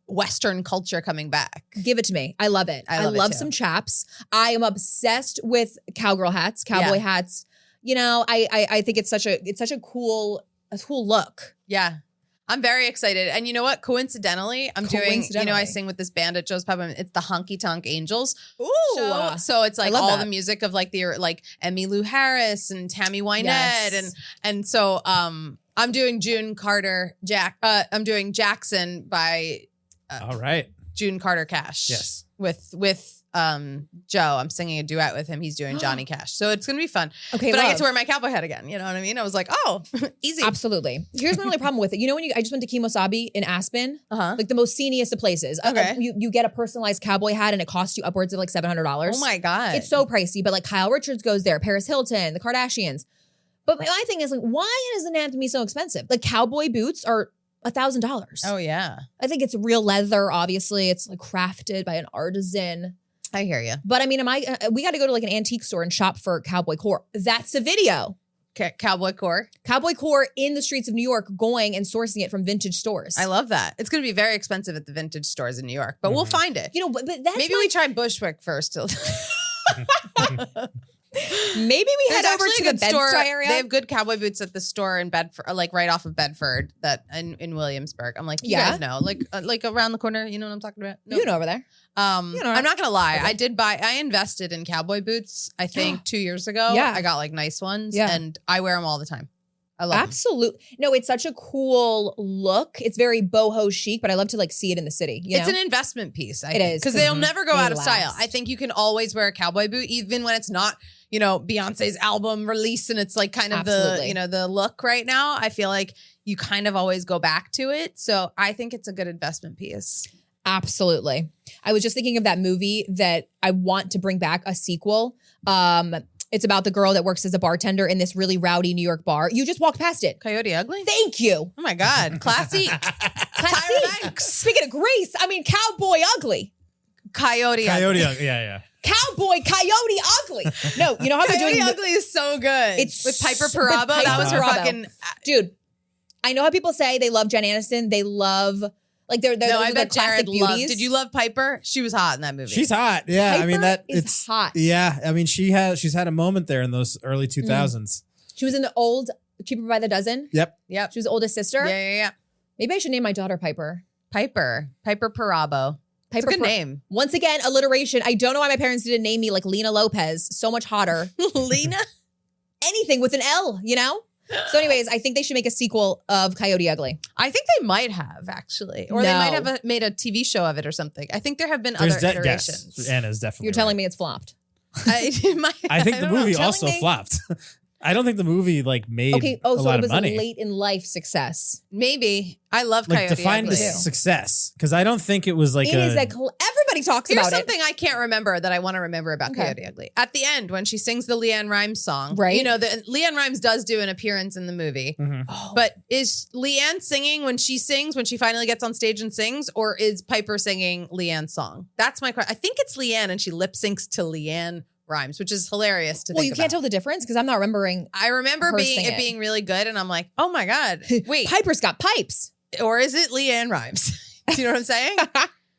Western culture coming back?
Give it to me. I love it. I love some chaps. I am obsessed with cowgirl hats, cowboy hats. You know, I think it's such a cool look.
Yeah. I'm very excited. And you know what? Coincidentally, I'm doing, I sing with this band at Joe's Pub. It's the Honky Tonk Angels show. So it's like all the music of like Emmylou Harris and Tammy Wynette. And so I'm doing I'm doing Jackson by
all right.
June Carter Cash.
Yes.
With Joe. I'm singing a duet with him. He's doing Johnny Cash. So it's gonna be fun.
Okay.
But I get to wear my cowboy hat again. You know what I mean? I was like, oh, easy.
Absolutely. Here's my only problem with it. You know, I just went to Kimosabi in Aspen, like the most sceniest of places.
Okay.
You get a personalized cowboy hat and it costs you upwards of like $700.
Oh my God.
It's so pricey, but like Kyle Richards goes there, Paris Hilton, the Kardashians. But my thing is like, why does it have to be so expensive? Like cowboy boots are $1,000.
Oh yeah.
I think it's real leather. Obviously, it's like crafted by an artisan.
I hear you.
But I mean, we got to go to like an antique store and shop for cowboy core. That's the video.
Cowboy core.
Cowboy core in the streets of New York, going and sourcing it from vintage stores.
I love that. It's going to be very expensive at the vintage stores in New York, but we'll find it.
You know, but that's
maybe we try Bushwick first.
Maybe we head over to the Bed-Stuy area.
They have good cowboy boots at the store in Bedford, like right off of Bedford, that in Williamsburg. I'm like, you guys know, like around the corner. You know what I'm talking about? No.
You know over there.
I'm not gonna lie. I invested in cowboy boots. I think 2 years ago.
Yeah,
I got like nice ones, and I wear them all the time. I love
absolutely. No, it's such a cool look. It's very boho chic, but I love to like see it in the city.
It's an investment piece.
It is
because they'll never go out of style. I think you can always wear a cowboy boot, even when it's not, Beyonce's album release, and it's like kind of the look right now. I feel like you kind of always go back to it. So I think it's a good investment piece.
Absolutely. I was just thinking of that movie that I want to bring back, a sequel. It's about the girl that works as a bartender in this really rowdy New York bar. You just walked past it.
Coyote Ugly?
Thank you.
Oh my God. Classy. Tyra Banks.
Speaking of Grace, I mean, Cowboy Ugly.
Coyote Ugly.
Yeah.
Cowboy Coyote Ugly. No, you know how they're doing.
Coyote Ugly is so good.
It's
with Piper Perabo. That was her fucking.
Dude, I know how people say they love Jen Aniston. They love. Like they're
I bet
classic
Jared
beauties.
Did you love Piper? She was hot in that movie.
She's hot. Yeah,
Piper
I mean
it's hot.
Yeah, I mean she's had a moment there in those early 2000s.
She was in the old Cheaper by the Dozen.
Yep.
She was the oldest sister.
Yeah.
Maybe I should name my daughter Piper.
Piper Perabo. It's a good name.
Once again, alliteration. I don't know why my parents didn't name me like Lena Lopez. So much hotter.
Lena?
Anything with an L, So anyways, I think they should make a sequel of Coyote Ugly.
I think they might have, actually. Or they might have made a TV show of it or something. I think there have been other iterations.
Yes, Anna's definitely
You're telling me it's flopped.
I think the movie also flopped. I don't think the movie made a lot of money.
A late in life success.
Maybe. I love Coyote
define
Ugly.
the success, because I don't think it was like
everybody talks about it.
Here's something I can't remember that I want to remember about Coyote Ugly. At the end, when she sings the LeAnn Rimes song,
right?
LeAnn Rimes does do an appearance in the movie.
Oh.
But is LeAnn singing when she finally gets on stage and sings, or is Piper singing LeAnn's song? That's my question. I think it's LeAnn, and she lip syncs to LeAnn Rimes, which is hilarious to think
you can't tell the difference because I'm not remembering.
I remember it being really good, and I'm like, oh my God, wait,
Piper's got pipes,
or is it LeAnn Rimes? Do you know what I'm saying?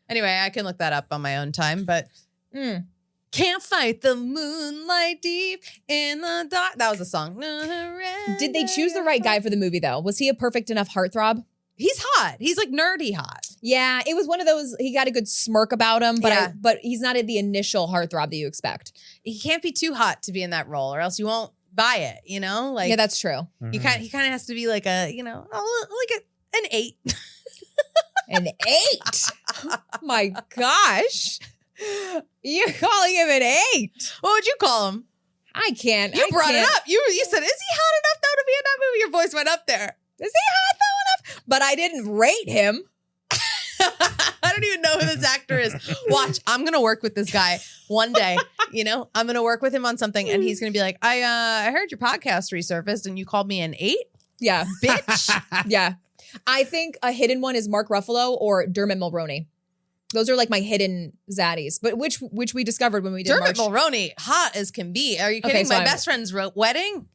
Anyway, I can look that up on my own time, but can't fight the moonlight deep in the dark. That was a song.
Did they choose the right guy for the movie though? Was he a perfect enough heartthrob?
He's hot. He's like nerdy hot.
Yeah, it was one of those. He got a good smirk about him, but he's not the initial heartthrob that you expect.
He can't be too hot to be in that role, or else you won't buy it. Yeah,
that's true.
He kind of has to be like an 8.
An 8. My gosh, you're calling him an 8.
What would you call him?
I can't.
You brought it up. You said, "Is he hot enough though to be in that movie?" Your voice went up there.
Is he hot though enough? But I didn't rate him.
I don't even know who this actor is. Watch, I'm gonna work with this guy one day. I'm gonna work with him on something, and he's gonna be like, I heard your podcast resurfaced, and you called me an 8.
Yeah, bitch. Yeah, I think a hidden one is Mark Ruffalo or Dermot Mulroney. Those are like my hidden zaddies, but which we discovered when we did
Dermot Mulroney, hot as can be. Are you kidding? My best friend's wedding.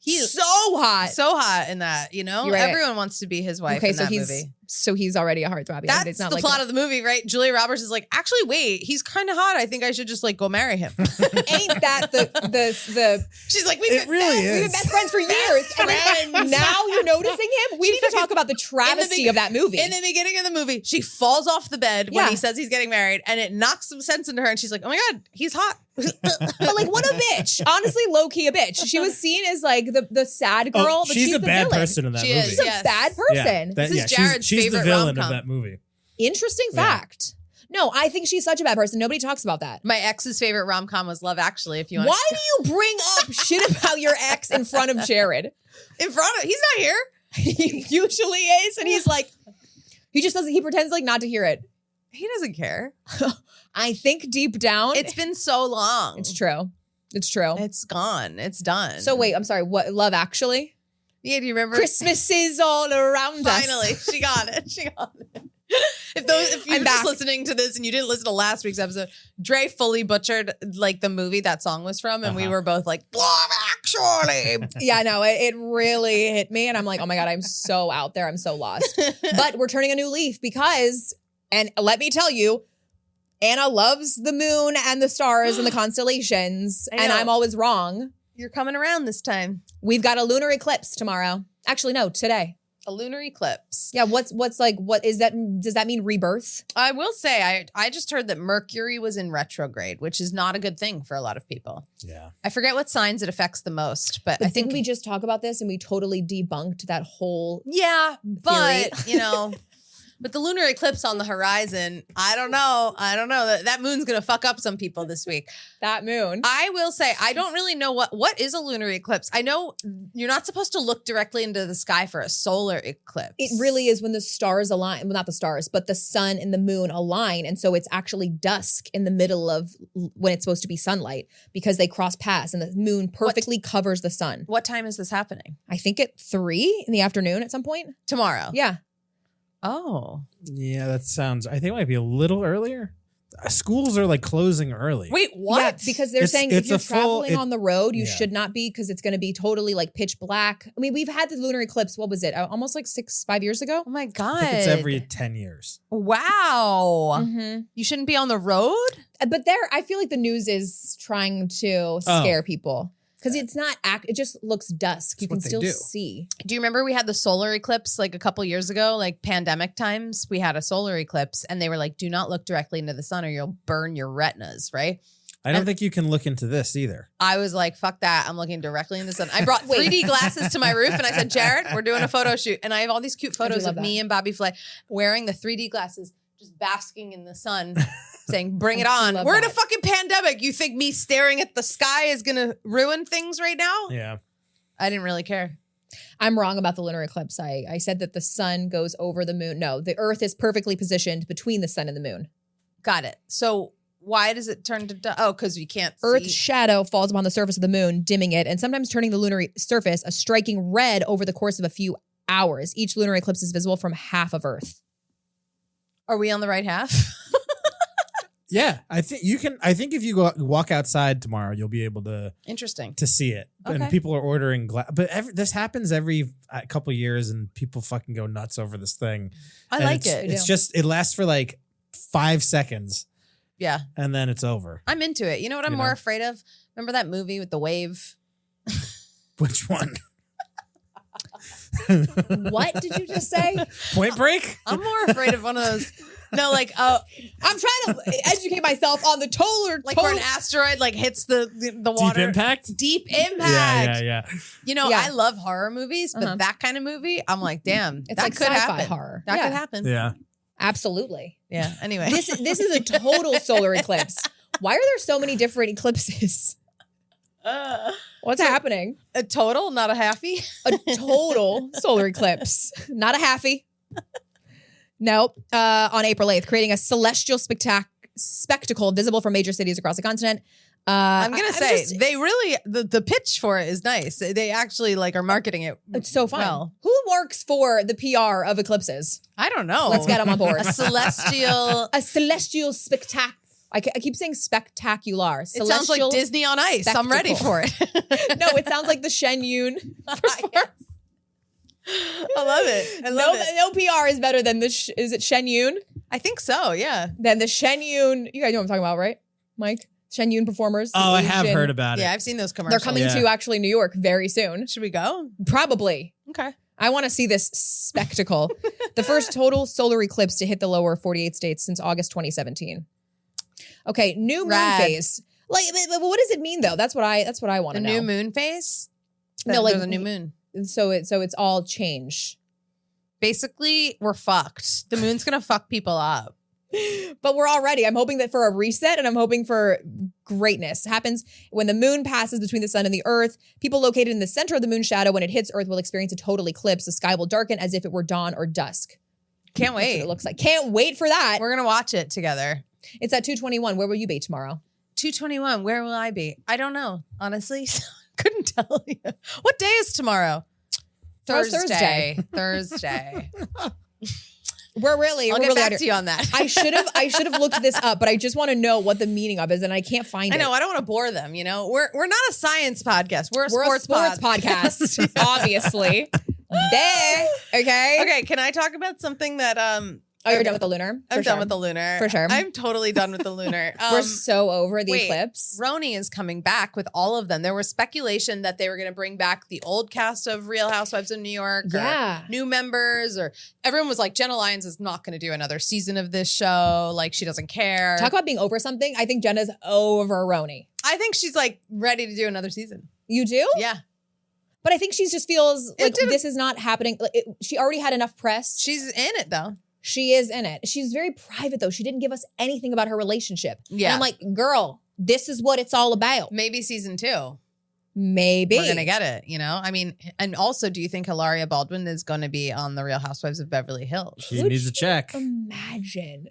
He's
so hot
in that,
Right.
Everyone wants to be his wife in that movie.
So he's already a heartthrob.
That's
it's not
the
like
plot of the movie, right? Julia Roberts is like, actually, wait, he's kind of hot. I think I should just like go marry him.
Ain't that the
She's like,
It really is.
we've been best friends for years. And now you're noticing him? We need to talk about the travesty of that movie.
In the beginning of the movie, she falls off the bed when
Yeah.
he says he's getting married, and it knocks some sense into her, and she's like, oh my God, he's hot.
But like, what a bitch. Honestly, low-key a bitch. She was seen as like the sad girl,
Oh,
but
she's a
the
bad
villain.
person in that
She
movie.
is,
She's a
yes.
bad person.
This is Jared's
she's
favorite
the villain
rom-com.
of that movie.
Interesting fact. No, I think she's such a bad person. Nobody talks about that.
My ex's favorite rom-com was Love Actually, if you want.
Why do you bring up shit about your ex in front of Jared?
In front of, he's not here.
He usually is, and he's like, he just doesn't, he pretends like not to hear it.
He doesn't care.
I think deep down,
It's been so long.
it's true. It's true.
It's gone. It's done.
So wait, I'm sorry. What? Love Actually?
Yeah, do you remember?
Christmas is all around us.
Finally, she got it. She got it. If you're
I'm
just
back.
listening to this and you didn't listen to last week's episode, Dre fully butchered like the movie that song was from, and we were both like, Love Actually.
Yeah, no, it really hit me, and I'm like, oh my God, I'm so out there. I'm so lost. But we're turning a new leaf because, and let me tell you, Anna loves the moon and the stars and the constellations,
I
and
know.
I'm always wrong.
You're coming around this time.
We've got a lunar eclipse tomorrow. Actually, no, today.
A lunar eclipse.
Yeah, what's like, what is that? Does that mean rebirth?
I will say, I just heard that Mercury was in retrograde, which is not a good thing for a lot of people.
Yeah.
I forget what signs it affects the most, but
But
I think
didn't we just talk about this and we totally debunked that whole
yeah, but you know, with the lunar eclipse on the horizon, I don't know. That moon's gonna fuck up some people this week.
that moon.
I will say, I don't really know what is a lunar eclipse. I know you're not supposed to look directly into the sky for a solar eclipse.
It really is when the stars align. Well, not the stars, but the sun and the moon align. And so it's actually dusk in the middle of when it's supposed to be sunlight because they cross paths and the moon perfectly covers the sun.
What time is this happening?
I think at 3 in the afternoon at some point.
Tomorrow.
Yeah.
Oh.
Yeah, that sounds, I think it might be a little earlier. Schools are like closing early.
Wait, what?
Yeah, because they're saying if
it's
you're
a full-
traveling on the road, you
yeah.
should not be because it's going to be totally like pitch black. I mean, we've had the lunar eclipse. What was it? Almost like 5 years ago.
Oh my God.
I think it's every 10 years.
Wow.
Mm-hmm.
You shouldn't be on the road?
But I feel like the news is trying to scare people because it's not it just looks dusk. You can
what they
still
do.
see.
Do you remember we had the solar eclipse like a couple years ago, like pandemic times? We had a solar eclipse and they were like, do not look directly into the sun or you'll burn your retinas, right?
I don't think you can look into this either.
I was like, fuck that. I'm looking directly in the sun. I brought 3D glasses to my roof and I said, Jared, we're doing a photo shoot. And I have all these cute photos
love
of me and Bobby Flay wearing the 3D glasses, just basking in the sun, saying, bring it
I
on.
love
We're in a
that.
fucking pandemic. You think me staring at the sky is going to ruin things right now?
Yeah.
I didn't really care.
I'm wrong about the lunar eclipse. I said that the sun goes over the moon. No, the Earth is perfectly positioned between the sun and the moon.
Got it. So why does it turn to because you can't
Earth's
see.
shadow falls upon the surface of the moon, dimming it, and sometimes turning the lunar surface a striking red over the course of a few hours. Each lunar eclipse is visible from half of Earth.
Are we on the right half?
Yeah. I think you can. I think if you go walk outside tomorrow, you'll be able to
Interesting.
see it.
Okay.
And people are ordering glass. But this happens every couple years and people fucking go nuts over this thing.
I
And
like
it's-
it.
It's just, it lasts for like 5 seconds
Yeah.
and then it's over.
I'm into it. You know what I'm
You
more
know?
afraid of? Remember that movie with the wave?
Which one?
What did you just say?
Point Break?
I'm more afraid of one of those. No, like
I'm trying to educate myself on the
like where an asteroid like hits the water.
Deep Impact?
Deep Impact.
Yeah.
You know,
Yeah.
I love horror movies, but that kind of movie, I'm like, damn,
It's
that
like
could
sci-fi
happen.
horror.
That
Yeah.
could happen.
Yeah.
Absolutely.
Yeah. Anyway,
This is a total solar eclipse. Why are there so many different eclipses? What's happening?
a total, not a halfie.
A total solar eclipse, not a halfie. Nope. On April 8th, creating a celestial spectacle visible from major cities across the continent.
I'm gonna say they really the pitch for it is nice. They actually like are marketing it.
It's so fun.
Well.
Who works for the PR of eclipses?
I don't know.
Let's get them on board.
A celestial.
A celestial spectacle. I keep saying spectacular.
It sounds like
Celestial
Disney on Ice. I'm ready
spectacle.
for it.
No, it sounds like the Shen Yun.
I love it. I love it.
No PR is better than is it Shen Yun?
I think so, yeah.
Than the Shen Yun, you guys know what I'm talking about, right, Mike? Shen Yun performers.
Oh, I have heard about it.
Yeah, I've seen those commercials.
They're coming to actually New York very soon.
Should we go?
Probably.
Okay.
I want to see this spectacle. The first total solar eclipse to hit the lower 48 states since August 2017. Okay, new moon phase. Like, but what does it mean though? That's what I want to know.
The new moon phase?
No, like
there's a new moon.
So it's all change.
Basically, we're fucked. The moon's gonna fuck people up.
But we're already. I'm hoping that for a reset, and I'm hoping for greatness. It happens when the moon passes between the sun and the earth. People located in the center of the moon shadow, when it hits Earth, will experience a total eclipse. The sky will darken as if it were dawn or dusk.
Can't wait.
That's what it looks like. Can't wait for that.
We're gonna watch it together.
It's at 2:21. Where will you be tomorrow?
2:21. Where will I be? I don't know. Honestly, couldn't tell you. What day is tomorrow? Thursday.
We're really.
I'll get back to you on that.
I should have looked this up, but I just want to know what the meaning of it is, and I can't find it.
I know. I don't want to bore them. You know, we're not a science podcast. We're a sports
podcast, obviously. There. Okay.
Okay. Can I talk about something that
Oh, you're done with the lunar?
I'm done with the lunar.
For sure.
I'm totally done with the lunar.
We're so over the eclipse.
Roni is coming back with all of them. There was speculation that they were going to bring back the old cast of Real Housewives of New York.
Yeah.
Or new members, or everyone was like, Jenna Lyons is not going to do another season of this show. Like, she doesn't care.
Talk about being over something. I think Jenna's over Roni.
I think she's like ready to do another season.
You do?
Yeah.
But I think she just feels like this is not happening. She already had enough press.
She's in it though.
She is in it. She's very private though. She didn't give us anything about her relationship.
Yeah.
And I'm like, girl, this is what it's all about.
Maybe season 2.
Maybe.
We're going to get it, you know? I mean, and also, do you think Hilaria Baldwin is going to be on The Real Housewives of Beverly Hills?
She needs a check.
Imagine.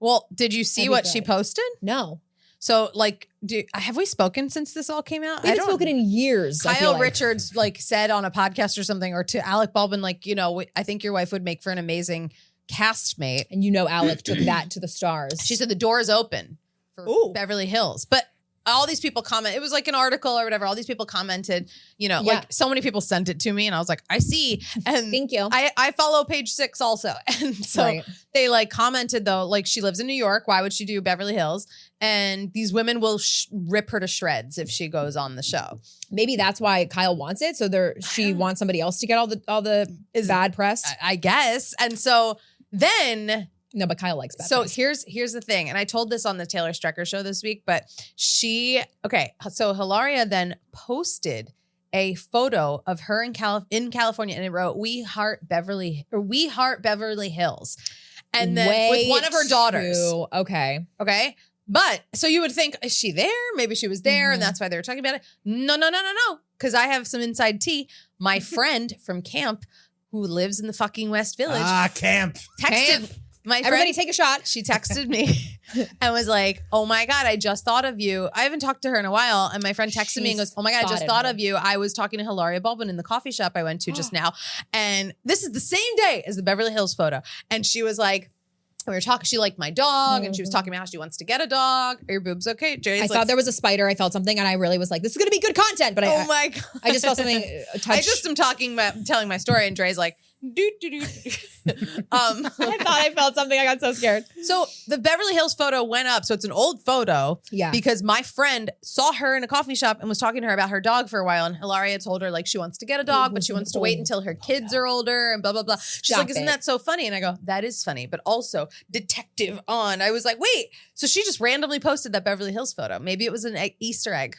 Well, did you see what she posted?
No.
So, like, have we spoken since this all came out?
We haven't spoken in years.
Kyle Richards, like, said on a podcast or something, or to Alec Baldwin, like, you know, I think your wife would make for an amazing castmate.
And you know, Alec took that to the stars.
She said the door is open for Beverly Hills. But all these people comment. It was like an article or whatever. All these people commented, you know, like so many people sent it to me, and I was like, I see. And
thank you.
I follow Page 6 also. And so they like commented though, like, she lives in New York. Why would she do Beverly Hills? And these women will rip her to shreds if she goes on the show.
Maybe that's why Kyle wants it. So she wants somebody else to get all the bad press.
I guess. And so then.
No, but Kyle likes bad
So
press.
here's the thing. And I told this on the Taylor Strecker show this week, but so Hilaria then posted a photo of her in California, and it wrote, We heart Beverly Hills. And then with one of her daughters.
Okay.
But so you would think, is she there? Maybe she was there, and that's why they were talking about it. No. Because I have some inside tea. My friend from camp, who lives in the fucking West Village.
Camp.
Texted my friend.
Everybody take a shot.
She texted me and was like, oh my God, I just thought of you. I haven't talked to her in a while. And my friend texted me and goes, oh my God, I just thought of you. I was talking to Hilaria Baldwin in the coffee shop I went to just now. And this is the same day as the Beverly Hills photo. And she was like, we were talking, she liked my dog, and she was talking about how she wants to get a dog. Are your boobs okay?
I thought there was a spider. I felt something, and I really was like, this is going to be good content. But
oh my God.
I just felt something
I just am telling my story, and Dre's like,
I thought I felt something. I got so scared.
So the Beverly Hills photo went up. So it's an old photo.
Yeah.
Because my friend saw her in a coffee shop and was talking to her about her dog for a while. And Hilaria told her like she wants to get a dog, but she wants to wait until her kids are older and blah, blah, blah. She's like, isn't that so funny? And I go, that is funny. But also detective on. I was like, wait. So she just randomly posted that Beverly Hills photo. Maybe it was an Easter egg.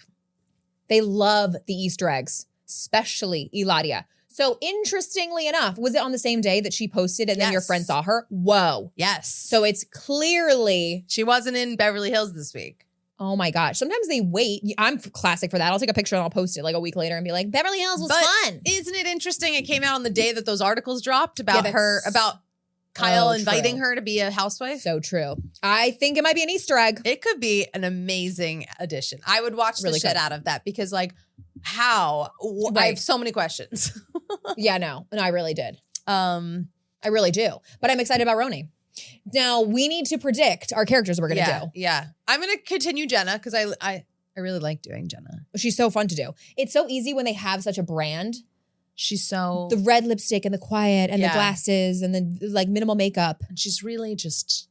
They love the Easter eggs, especially Hilaria. So interestingly enough, was it on the same day that she posted and then your friend saw her? Whoa.
Yes.
So it's clearly.
She wasn't in Beverly Hills this week.
Oh my gosh. Sometimes they wait. I'm classic for that. I'll take a picture and I'll post it like a week later and be like, Beverly Hills was fun.
Isn't it interesting? It came out on the day that those articles dropped about about Kyle inviting her to be a housewife.
So true. I think it might be an Easter egg.
It could be an amazing addition. I would watch the shit out of that because like, how? I have so many questions.
Yeah, no, I really did. I really do. But I'm excited about Roni. Now we need to predict our characters we're going to do.
Yeah, I'm going to continue Jenna because I really like doing Jenna.
She's so fun to do. It's so easy when they have such a brand.
She's so
the red lipstick and the quiet and the glasses and the like minimal makeup.
And she's really just,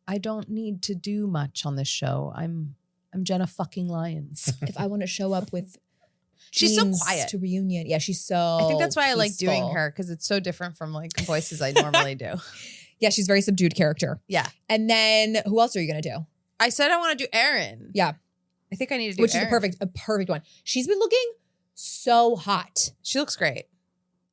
I don't need to do much on this show. I'm Jenna fucking Lyons.
If I want to show up with
she's so
jeans
quiet
to reunion. Yeah, she's so
I think that's why I like
peaceful.
doing her because it's so different from like voices I normally do.
Yeah, she's a very subdued character.
Yeah.
And then who else are you going to do?
I said I want to do Erin.
Yeah.
I think I need to do
Which
Erin.
is a perfect one. She's been looking so hot.
She looks great.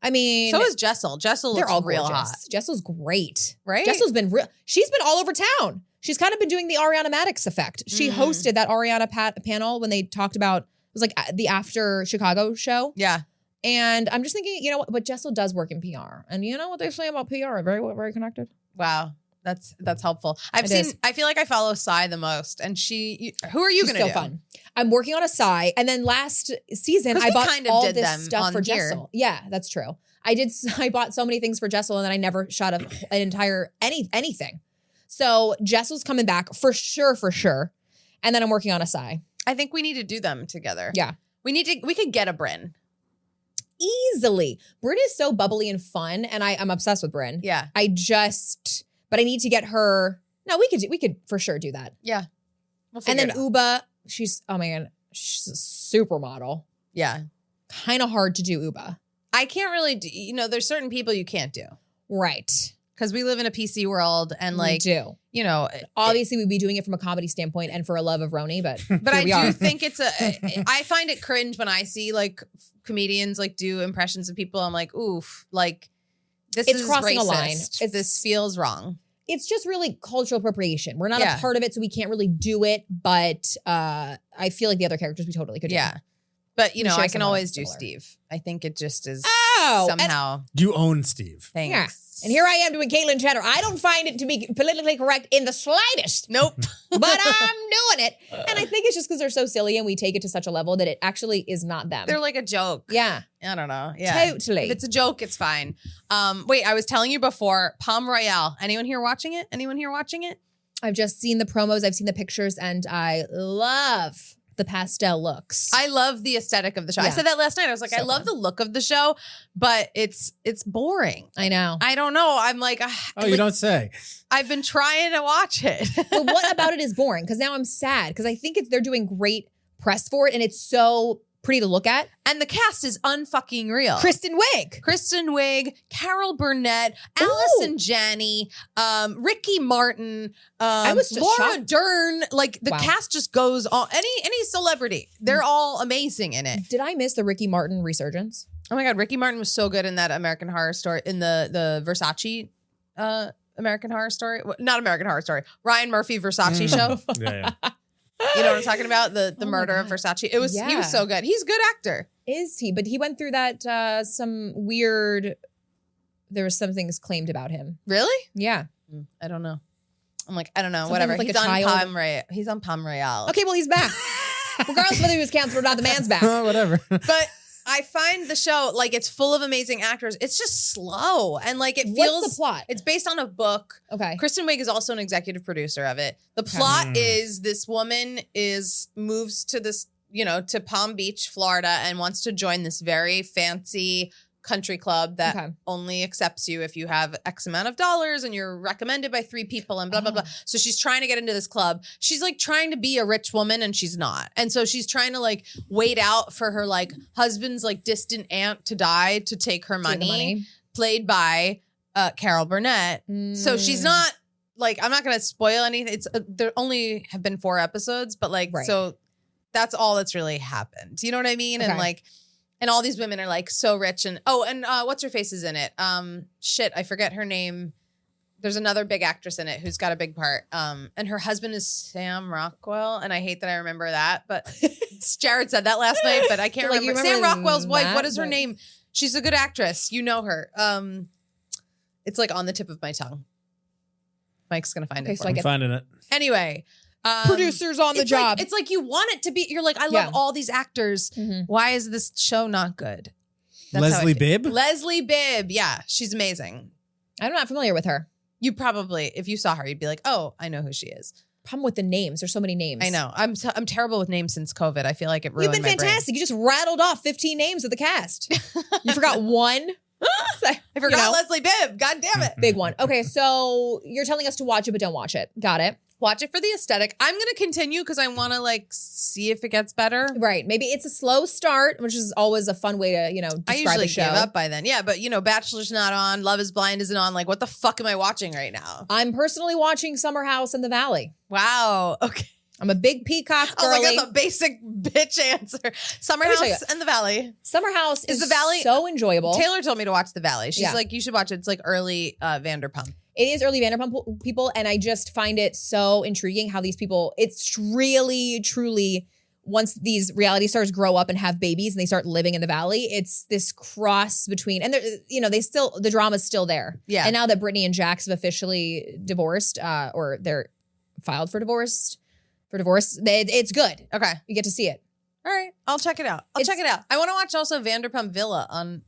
I mean,
so is Jessel. Jessel looks
all
real
gorgeous.
hot.
Jessel's great.
Right?
Jessel's been real. She's been all over town. She's kind of been doing the Ariana Madix effect. She hosted that Ariana panel when they talked about, it was like the after Chicago show.
Yeah.
And I'm just thinking, you know what? But Jessel does work in PR. And you know what they say about PR? Very, very connected.
Wow. That's helpful. I feel like I follow Sai the most. And who are you going to do?
So fun. I'm working on a Sai. And then last season, I bought all this stuff for Jessel. Yeah, that's true. I bought so many things for Jessel and then I never shot an entire anything. So Jessel's coming back for sure. And then I'm working on a Sai.
I think we need to do them together.
Yeah.
We could get a Bryn.
Easily. Bryn is so bubbly and fun. And I'm obsessed with Bryn.
Yeah.
But I need to get her. No, we could for sure do that.
Yeah.
And then Uba, she's a supermodel.
Yeah.
Kind of hard to do Uba.
I can't really do, there's certain people you can't do.
Right.
Because we live in a PC world and
We do. Obviously we'd be doing it from a comedy standpoint and for a love of Roni, but
I do think I find it cringe when I see like comedians like do impressions of people. I'm like, oof, like this is
crossing
racist.
a line.
This feels wrong.
It's just really cultural appropriation. We're not a part of it, so we can't really do it. But I feel like the other characters we totally could do.
Yeah. But, I can always do Steve. I think it just is somehow.
You own Steve.
Thanks.
Yeah. And here I am doing Caitlyn Jenner. I don't find it to be politically correct in the slightest.
Nope.
But I'm doing it. And I think it's just because they're so silly and we take it to such a level that it actually is not them.
They're like a joke.
Yeah.
I don't know. Yeah.
Totally.
If it's a joke, it's fine. Wait, I was telling you before, Palm Royale. Anyone here watching it?
I've just seen the promos. I've seen the pictures and I love the pastel looks.
I love the aesthetic of the show. Yeah. I said that last night. I was like, I love the look of the show, but it's boring.
I know.
I don't know. I'm like,
you don't say.
I've been trying to watch it.
But what about it is boring? Because now I'm sad because I think they're doing great press for it and it's so pretty to look at.
And the cast is unfucking real.
Kristen Wiig, Carol Burnett, Allison Janney,
Ricky Martin,
I was just
Laura
shocked.
Dern. Like the cast just goes on. Any celebrity, they're all amazing in it.
Did I miss the Ricky Martin resurgence?
Oh my God, Ricky Martin was so good in that American Horror Story, in the Versace American Horror Story. Not American Horror Story, Ryan Murphy Versace show.
Yeah.
You know what I'm talking about? The murder of Versace. He was so good. He's a good actor.
Is he? But he went through that some weird. There was some things claimed about him.
Really?
Yeah.
I don't know. I'm like, I don't know.
Something
whatever.
like
He's on Palm Royale. He's on Palm Royale.
Okay, well he's back. Regardless of whether he was canceled or not, the man's back.
Whatever.
But I find the show, like, it's full of amazing actors. It's just slow. And, like, it feels...
What's the plot?
It's based on a book.
Okay.
Kristen Wiig is also an executive producer of it. The plot is this woman moves to this, to Palm Beach, Florida, and wants to join this very fancy country club that only accepts you if you have X amount of dollars and you're recommended by 3 people and blah, blah, blah. So she's trying to get into this club. She's like trying to be a rich woman and she's not. And so she's trying to like wait out for her like husband's like distant aunt to die to take her money. Played by Carol Burnett. So she's not like, I'm not going to spoil anything. It's there only have been 4 episodes, but like, so that's all that's really happened. You know what I mean? And like, and all these women are like so rich and what's her face is in it? I forget her name. There's another big actress in it who's got a big part. And her husband is Sam Rockwell. And I hate that I remember that, but Jared said that last night, but I can't remember. Sam Rockwell's wife. What is her name? She's a good actress. You know her. It's like on the tip of my tongue. Mike's gonna find it.
I'm finding it.
Anyway.
Producers on the job.
It's like you want it to be. You're like, I love all these actors. Why is this show not good? That's
Leslie Bibb?
Leslie Bibb. Yeah, she's amazing.
I'm not familiar with her.
You probably, if you saw her, you'd be like, oh, I know who she is.
problem with the names. There's so many names.
I know. I'm terrible with names since COVID. I feel like it ruined
You've been fantastic. You just rattled off 15 names of the cast. You forgot one.
I forgot Leslie Bibb. God damn it.
Big one. Okay, so you're telling us to watch it, but don't watch it. Got it.
Watch it for the aesthetic. I'm going to continue because I want to like see if it gets better.
Right. Maybe it's a slow start, which is always a fun way to, describe
I usually
a show.
give up by then. Yeah, but Bachelor's not on. Love is Blind isn't on. Like, what the fuck am I watching right now?
I'm personally watching Summer House in the Valley.
Wow. Okay.
I'm a big Peacock girly.
Oh my God, the basic bitch answer. Summer House and the Valley.
Summer House is
the Valley
so enjoyable.
Taylor told me to watch the Valley. She's like, you should watch it. It's like early Vanderpump.
It is early Vanderpump people, and I just find it so intriguing how these people, it's really, truly, once these reality stars grow up and have babies and they start living in the Valley, it's this cross between, and the drama's still there.
Yeah.
And now that Brittany and Jax have officially divorced, or they're filed for divorce, it's good.
Okay.
You get to see it.
All right, I'll check it out. I'll check it out. I want to watch also Vanderpump Villa on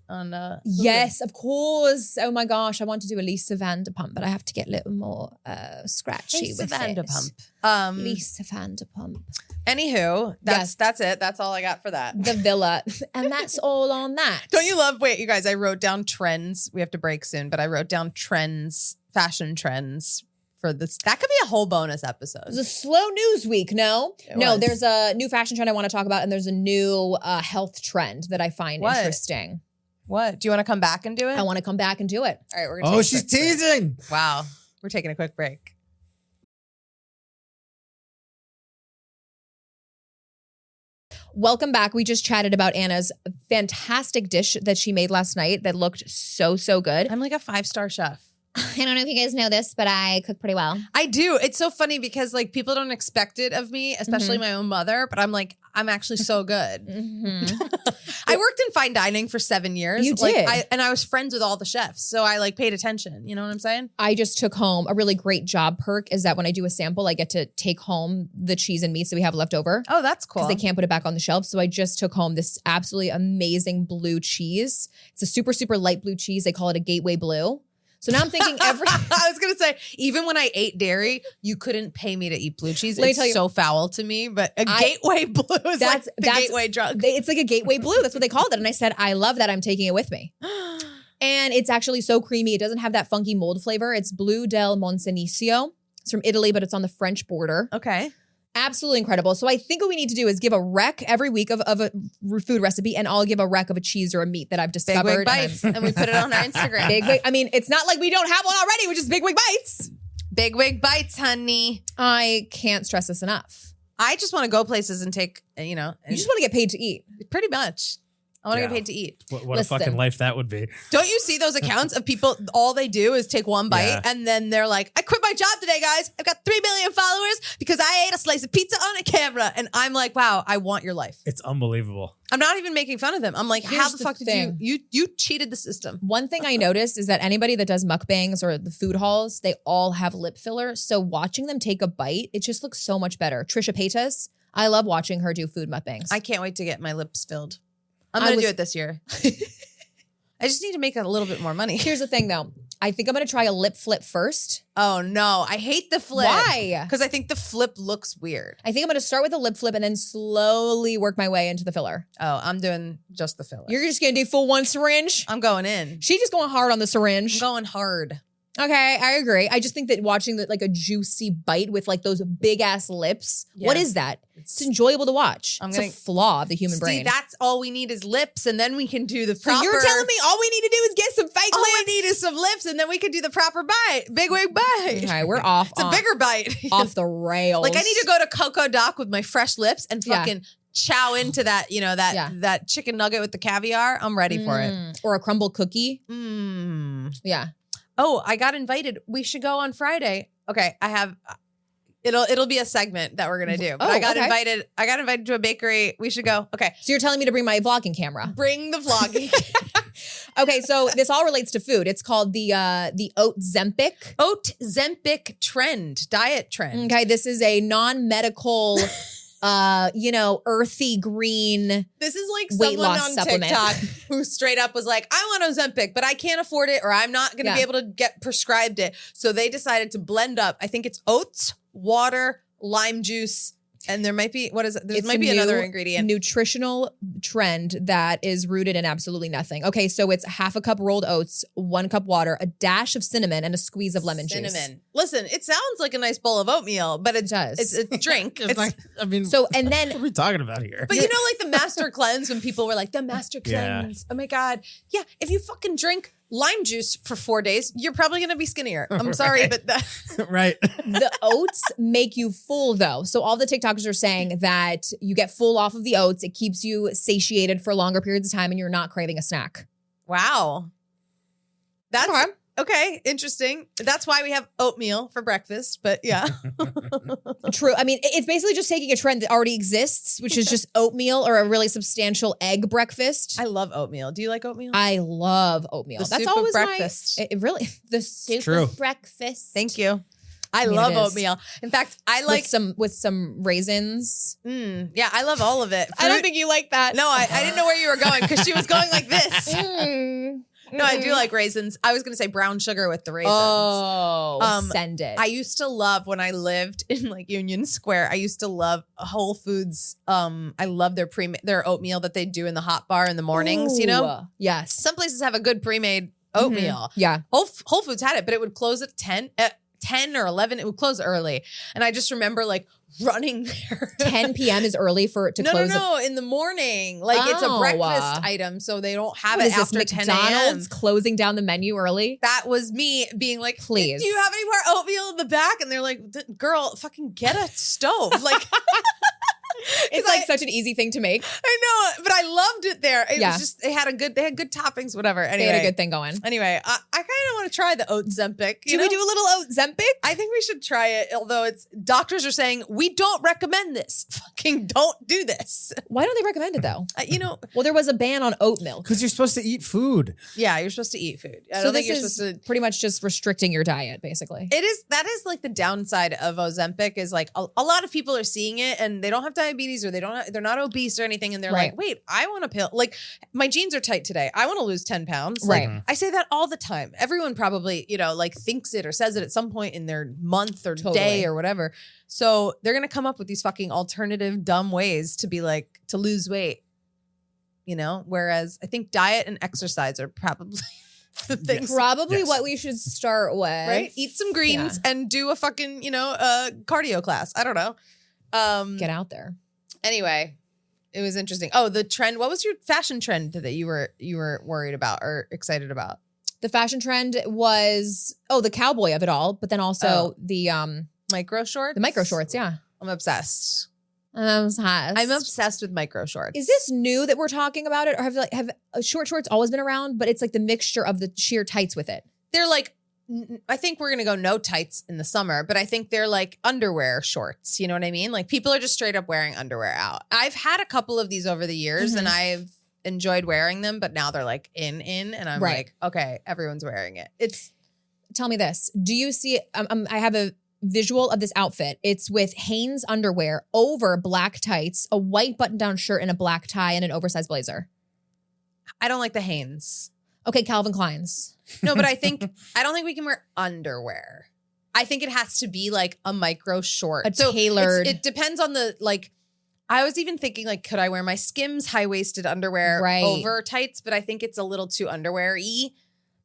Yes, of course. Oh my gosh, I want to do a Lisa Vanderpump, but I have to get a little more scratchy with
Vanderpump.
Lisa Vanderpump.
Anywho, that's it. That's all I got for that.
The Villa, and that's all on that.
Don't you love? Wait, you guys, I wrote down trends. We have to break soon, but I wrote down trends, fashion trends. For this, that could be a whole bonus episode.
It was a slow news week, no? No, there's a new fashion trend I want to talk about, and there's a new health trend that I find interesting.
What? Do you want to come back and do it?
I want to come back and do it.
All right, we're going to
she's teasing.
Break. Wow. We're taking a quick break.
Welcome back. We just chatted about Anna's fantastic dish that she made last night that looked so, so good.
I'm like a 5-star chef.
I don't know if you guys know this, but I cook pretty well.
I do. It's so funny because like people don't expect it of me, especially my own mother, but I'm like, I'm actually so good. I worked in fine dining for 7 years.
You did.
I was friends with all the chefs. So I like paid attention. You know what I'm saying?
I just took home a really great job perk is that when I do a sample, I get to take home the cheese and meats that we have left over.
Oh, that's cool.
Because they can't put it back on the shelf. So I just took home this absolutely amazing blue cheese. It's a super, super light blue cheese. They call it a gateway blue. So now I'm thinking
I was going to say, even when I ate dairy, you couldn't pay me to eat blue cheese.
Let me tell you,
so foul to me, but gateway blue is like the gateway drug.
It's like a gateway blue. That's what they called it. And I said, I love that. I'm taking it with me. And it's actually so creamy. It doesn't have that funky mold flavor. It's Blue del Moncenisio. It's from Italy, but it's on the French border.
Okay.
Absolutely incredible. So I think what we need to do is give a rec every week of a food recipe, and I'll give a rec of a cheese or a meat that I've discovered.
Big Wig Bites. And we put it on our Instagram.
Big Wig. I mean, it's not like we don't have one already, which is Big Wig Bites.
Big Wig Bites, honey.
I can't stress this enough.
I just want to go places and take,
You just want to get paid to eat.
Pretty much. I want to get paid to eat.
What a fucking life that would be.
Don't you see those accounts of people, all they do is take one bite and then they're like, I quit my job today, guys. I've got 3 million followers because I ate a slice of pizza on a camera. And I'm like, wow, I want your life.
It's unbelievable.
I'm not even making fun of them. I'm like, how the fuck did you cheated the system?
One thing I noticed is that anybody that does mukbangs or the food hauls, they all have lip filler. So watching them take a bite, it just looks so much better. Trisha Paytas, I love watching her do food mukbangs.
I can't wait to get my lips filled. I'm going to do it this year. I just need to make a little bit more money.
Here's the thing, though. I think I'm going to try a lip flip first.
Oh, no. I hate the flip.
Why?
Because I think the flip looks weird.
I think I'm going to start with a lip flip and then slowly work my way into the filler.
Oh, I'm doing just the filler.
You're just going to do full one syringe?
I'm going in.
She's just going hard on the syringe.
I'm going hard.
Okay, I agree. I just think that watching like a juicy bite with like those big ass lips, what is that? It's enjoyable to watch. It's a flaw of the human brain.
See, that's all we need is lips, and then we can do the proper.
So you're telling me all we need to do is get some fake lips?
All we need is some lips, and then we can do the proper bite. Big wig bite.
Okay, we're off.
It's a bigger bite.
Off the rails.
Like I need to go to Coco Doc with my fresh lips and fucking chow into that, that chicken nugget with the caviar. I'm ready for it.
Or a crumble cookie. Yeah.
Oh, I got invited. We should go on Friday. Okay, I have. It'll be a segment that we're gonna do. But I got invited. I got invited to a bakery. We should go. Okay.
So you're telling me to bring my vlogging camera?
Bring the vlogging.
Okay, so this all relates to food. It's called the Oatzempic.
Oatzempic diet trend.
Okay, this is a non-medical. Earthy green.
This is like
weight
someone
loss
on
supplement.
TikTok who straight up was like, I want Ozempic, but I can't afford it or I'm not going to be able to get prescribed it. So they decided to blend up, I think it's oats, water, lime juice, and there might be, what is it? There might be another ingredient.
Nutritional trend that is rooted in absolutely nothing. Okay, so it's half a cup rolled oats, 1 cup water, a dash of cinnamon, and a squeeze of lemon juice.
Listen, it sounds like a nice bowl of oatmeal, but it does. It's a drink.
It's like, I mean,
so and then
what are we talking about here?
But you know, like the master cleanse, when people were like, the master cleanse. Oh my God. Yeah, if you fucking drink lime juice for 4 days, you're probably going to be skinnier. I'm sorry, but
right.
The oats make you full though. So all the TikTokers are saying that you get full off of the oats. It keeps you satiated for longer periods of time and you're not craving a snack.
Wow. That's okay. Interesting. That's why we have oatmeal for breakfast, but yeah.
True. I mean, it's basically just taking a trend that already exists, which is just oatmeal or a really substantial egg breakfast.
I love oatmeal. Do you like oatmeal?
I love oatmeal.
That's always breakfast.
It really, the soup of breakfast.
Thank you. I love oatmeal. In fact, I like
with some raisins.
Yeah, I love all of it.
I don't think you like that.
No, I didn't know where you were going because she was going like this. No, I do like raisins. I was going to say brown sugar with the raisins.
Oh, send it.
I used to love when I lived in like Union Square. I used to love Whole Foods. I love their oatmeal that they do in the hot bar in the mornings. You know,
yes.
Some places have a good pre-made oatmeal.
Yeah,
Whole Foods had it, but it would close at 10 or 11. It would close early, and I just remember like running there.
10 p.m. is early for it to close.
No, in the morning. Like it's a breakfast item, so they don't have it after 10 a.m.
McDonald's closing down the menu early?
That was me being like,
please.
Do you have any more oatmeal in the back? And they're like, girl, fucking get a stove. Like,
it's like such an easy thing to make.
I know, but I loved it there. It was just, they had good toppings, whatever. Anyway,
they had a good thing going.
Anyway, I kind of want to try the Oatzempic.
Should we do a little Oatzempic?
I think we should try it, although doctors are saying, we don't recommend this. Fucking don't do this.
Why don't they recommend it though?
Well,
there was a ban on oat milk.
Because you're supposed to eat food.
Yeah, you're supposed to eat food. I
so
don't think
this
you're
is
supposed to
pretty much just restricting your diet, basically.
That is like the downside of Oatzempic is like a lot of people are seeing it and they don't have diabetes or they're not obese or anything. And they're like, wait, I want a pill. Like my jeans are tight today. I want to lose 10 pounds.
Right.
Like, I say that all the time. Everyone probably, like thinks it or says it at some point in their month or day or whatever. So they're going to come up with these fucking alternative dumb ways to be like, to lose weight, whereas I think diet and exercise are probably the things.
Probably what we should start with.
Right? Eat some greens and do a fucking, cardio class. I don't know.
Get out there.
Anyway, it was interesting. Oh, the trend. What was your fashion trend that you were worried about or excited about?
The fashion trend was, the cowboy of it all, but then also the
micro shorts.
The micro shorts, yeah.
I'm obsessed.
I'm
obsessed with micro shorts.
Is this new that we're talking about it, or have short shorts always been around? But it's like the mixture of the sheer tights with it.
They're like, I think we're gonna go no tights in the summer, but I think they're like underwear shorts. You know what I mean? Like people are just straight up wearing underwear out. I've had a couple of these over the years, and I've enjoyed wearing them, but now they're like in, and I'm like, okay, everyone's wearing it.
Tell me this: do you see? I have a visual of this outfit. It's with Hanes underwear over black tights, a white button-down shirt, and a black tie, and an oversized blazer.
I don't like the Hanes.
Okay, Calvin Klein's.
No, but I don't think we can wear underwear. I think it has to be like a micro short.
Tailored.
It depends on the like. I was even thinking like, could I wear my Skims high-waisted underwear over tights? But I think it's a little too underwear-y.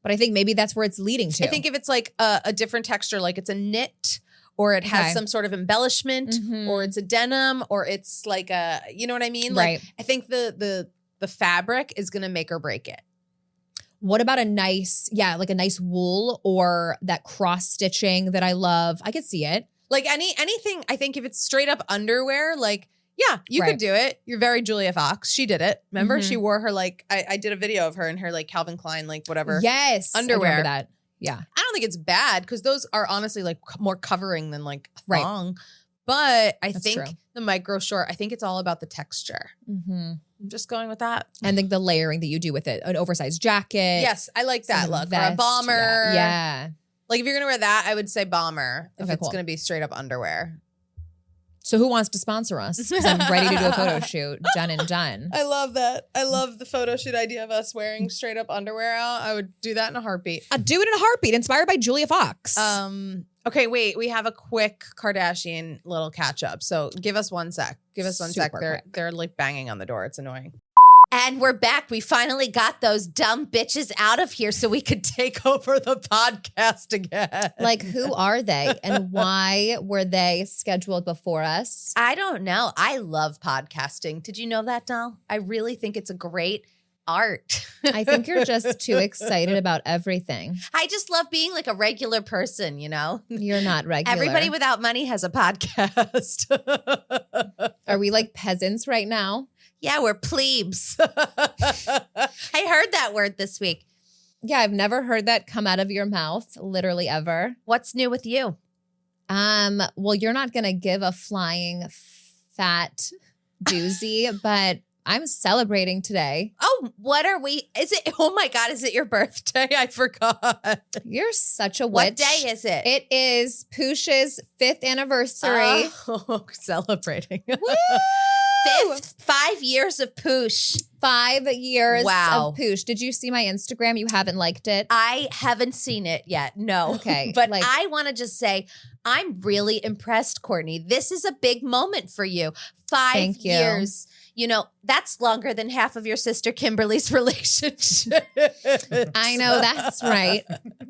But I think maybe that's where it's leading to.
I think if it's like a different texture, like it's a knit, or it has some sort of embellishment, or it's a denim, or it's like a, you know what I mean? Like, I think the fabric is going to make or break it.
What about a nice wool or that cross stitching that I love? I could see it.
Like anything, I think if it's straight up underwear, like, yeah, you could do it. You're very Julia Fox. She did it. Remember? She wore her like, I did a video of her in her like Calvin Klein, like whatever.
Yes.
Underwear.
I remember that. Yeah.
I don't think it's bad because those are honestly like more covering than like a thong. But I think the micro short, I think it's all about the texture. I'm just going with that.
And then the layering that you do with it. An oversized jacket.
Yes, I like that look. Or a bomber.
Yeah.
Like if you're going to wear that, I would say bomber. If it's going to be straight up underwear.
So who wants to sponsor us? 'Cause I'm ready to do a photo shoot. Done and done.
I love that. I love the photo shoot idea of us wearing straight up underwear out. I would do that in a heartbeat.
I'd do it in a heartbeat. Inspired by Julia Fox.
Okay, wait. We have a quick Kardashian little catch up. So give us one sec. They're like banging on the door. It's annoying.
And we're back. We finally got those dumb bitches out of here so we could
Take over the podcast again.
Like, who are they and why were they scheduled before us?
I don't know. I love podcasting. Did you know that, doll? I really think it's a great art.
I think you're just too excited about everything.
I just love being like a regular person, you know?
You're not regular.
Everybody without money has a podcast.
Are we like peasants right now?
Yeah, we're plebes. I heard that word this week.
Yeah, I've never heard that come out of your mouth, literally ever.
What's new with you?
Well, you're not going to give a flying fat doozy, but I'm celebrating today.
Oh, what are we? Is it? Oh my God, is it your birthday? I forgot.
You're such a witch.
What day is it?
It is Poosh's 5th anniversary.
Oh, celebrating.
Woo!
5 years of Poosh.
5 years
Wow.
of Poosh. Did you see my Instagram? You haven't liked it?
I haven't seen it yet. No.
Okay.
But
like-
I want to just say, I'm really impressed, Courtney. This is a big moment for you. 5
Thank you.
years. You know, that's longer than half of your sister Kimberly's relationship.
I know that's right.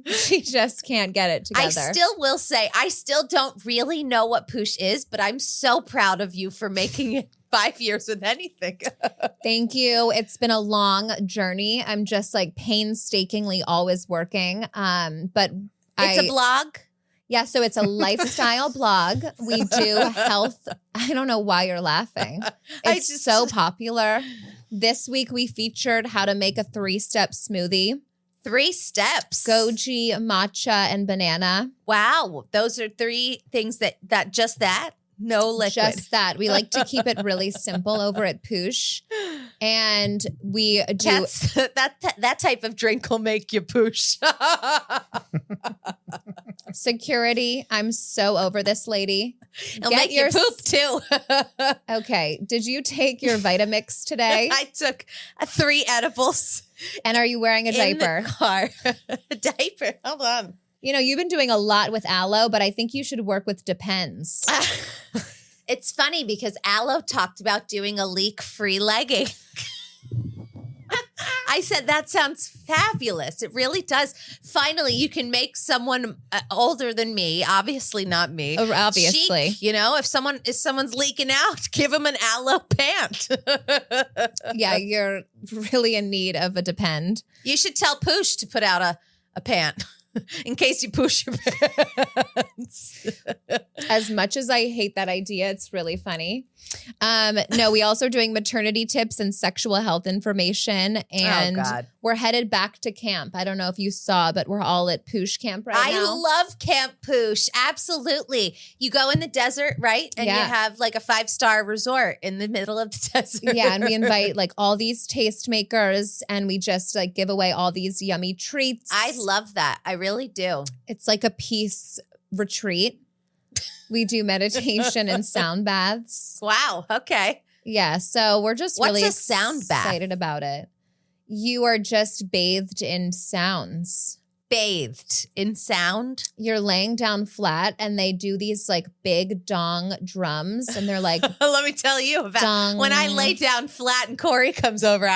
She just can't get it together.
I still will say, I still don't really know what Poosh is, but I'm so proud of you for making it 5 years with anything.
Thank you. It's been a long journey. I'm just like painstakingly always working. But
It's a blog.
Yeah, so it's a lifestyle blog. We do health. I don't know why you're laughing. It's so popular. This week we featured how to make a 3-step smoothie.
3 steps.
Goji, matcha, and banana.
Wow. Those are 3 things that no liquid.
Just that. We like to keep it really simple over at Poosh. And we do
that type of drink will make you poosh.
security. I'm so over this lady.
It'll make you poop too.
Okay. Did you take your Vitamix today?
I took 3 edibles.
And are you wearing a diaper?
In the car. A diaper. Hold on.
You know, you've been doing a lot with Aloe, but I think you should work with Depends.
It's funny because Aloe talked about doing a leak-free legging. I said, that sounds fabulous. It really does. Finally, you can make someone older than me, obviously not me.
Obviously.
Chic, you know, if someone's leaking out, give them an Aloe pant.
Yeah, you're really in need of a Depend.
You should tell Poosh to put out a pant. In case you push your pants.
As much as I hate that idea, it's really funny. No, we also are doing maternity tips and sexual health information. And we're headed back to camp. I don't know if you saw, but we're all at Poosh camp now.
I love Camp Poosh. Absolutely. You go in the desert, right? And you have like a 5-star resort in the middle of the desert.
Yeah, and we invite like all these tastemakers and we just like give away all these yummy treats.
I love that. I really do.
It's like a peace retreat. We do meditation and sound baths.
Wow. Okay.
Yeah. So we're just really
What's a sound bath?
Excited about it. You are just bathed in sounds.
Bathed in sound?
You're laying down flat and they do these like big dong drums and they're like,
let me tell you about
dong.
When I lay down flat and Corey comes over,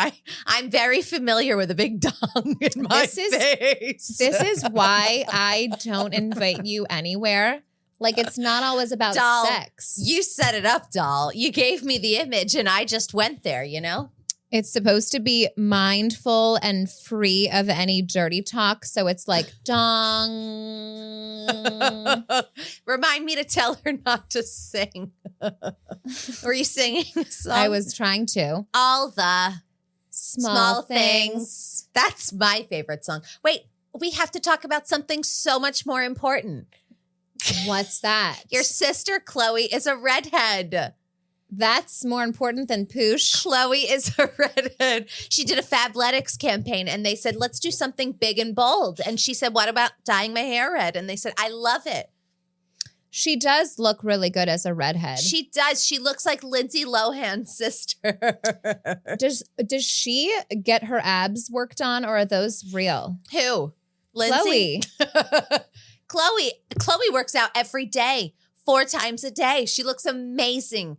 I'm very familiar with a big dong in my face.
This is why I don't invite you anywhere. Like, it's not always about
doll,
sex.
You set it up, doll. You gave me the image and I just went there, you know?
It's supposed to be mindful and free of any dirty talk. So it's like, dong.
Remind me to tell her not to sing. Were you singing a song?
I was trying to.
All the
small things.
That's my favorite song. Wait, we have to talk about something so much more important.
What's that?
Your sister, Chloe, is a redhead.
That's more important than Poosh.
Chloe is a redhead. She did a Fabletics campaign and they said, let's do something big and bold. And she said, what about dyeing my hair red? And they said, I love it.
She does look really good as a redhead.
She does. She looks like Lindsay Lohan's sister.
Does she get her abs worked on, or are those real?
Who? Lindsay? Chloe works out every day, 4 times a day. She looks amazing.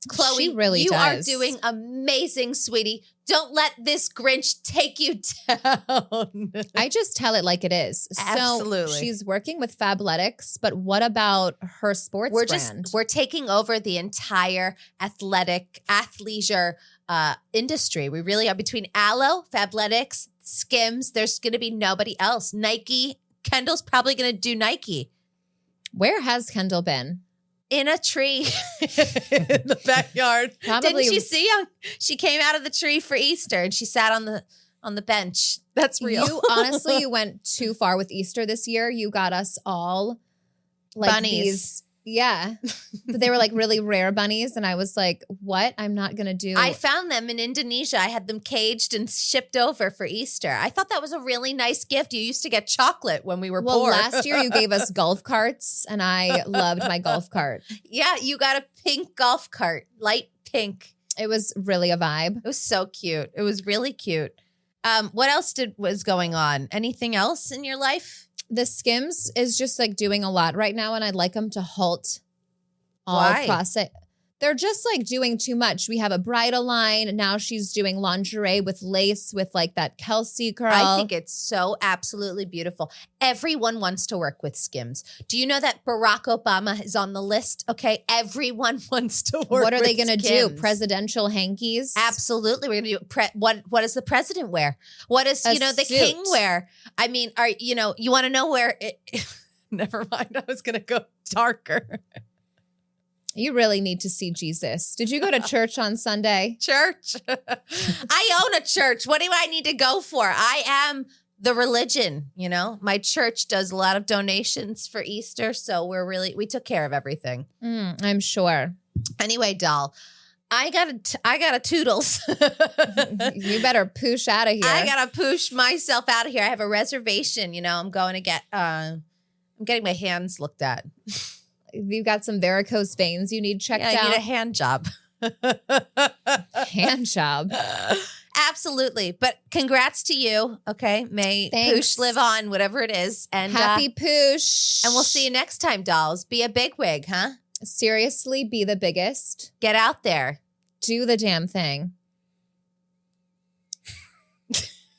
Chloe,
she really
you
does.
are doing amazing, sweetie. Don't let this Grinch take you down.
I just tell it like it is.
Absolutely.
So she's working with Fabletics, but what about her sports brand?
We're taking over the entire athleisure industry. We really are. Between Aloe, Fabletics, Skims, there's going to be nobody else. Nike, Kendall's probably going to do Nike.
Where has Kendall been?
In a tree in the backyard.
Probably.
Didn't you see? She came out of the tree for Easter and she sat on the bench. That's real.
You went too far with Easter this year. You got us all like
bunnies.
Yeah. But they were like really rare bunnies. And I was like, what? I'm not going to do.
I found them in Indonesia. I had them caged and shipped over for Easter. I thought that was a really nice gift. You used to get chocolate when we were poor.
Last year you gave us golf carts and I loved my golf cart.
Yeah, you got a pink golf cart, light pink.
It was really a vibe.
It was so cute. It was really cute. What else was going on? Anything else in your life?
The Skims is just like doing a lot right now, and I'd like them to halt all
Why?
process. They're just like doing too much. We have a bridal line. Now she's doing lingerie with lace with like that Kelsey curl.
I think it's so absolutely beautiful. Everyone wants to work with Skims. Do you know that Barack Obama is on the list? Okay, everyone wants to work.
What are
with
they going to do?
Skims.
Presidential hankies?
Absolutely, we're going to do. What does the president wear? What does the
suit.
king wear? I mean, you want to know where? Never mind. I was going to go darker.
You really need to see Jesus. Did you go to church on Sunday?
Church. I own a church. What do I need to go for? I am the religion, My church does a lot of donations for Easter, so we took care of everything.
I'm sure.
Anyway, doll, I got a toodles.
You better poosh out of here.
I got to poosh myself out of here. I have a reservation, I'm going to get I'm getting my hands looked at.
You've got some varicose veins you need checked out.
I need a hand job.
Hand job.
Absolutely. But congrats to you. Okay. May
Thanks.
Poosh live on, whatever it is. And
happy Poosh.
And we'll see you next time, dolls. Be a bigwig, huh?
Seriously, be the biggest.
Get out there.
Do the damn thing.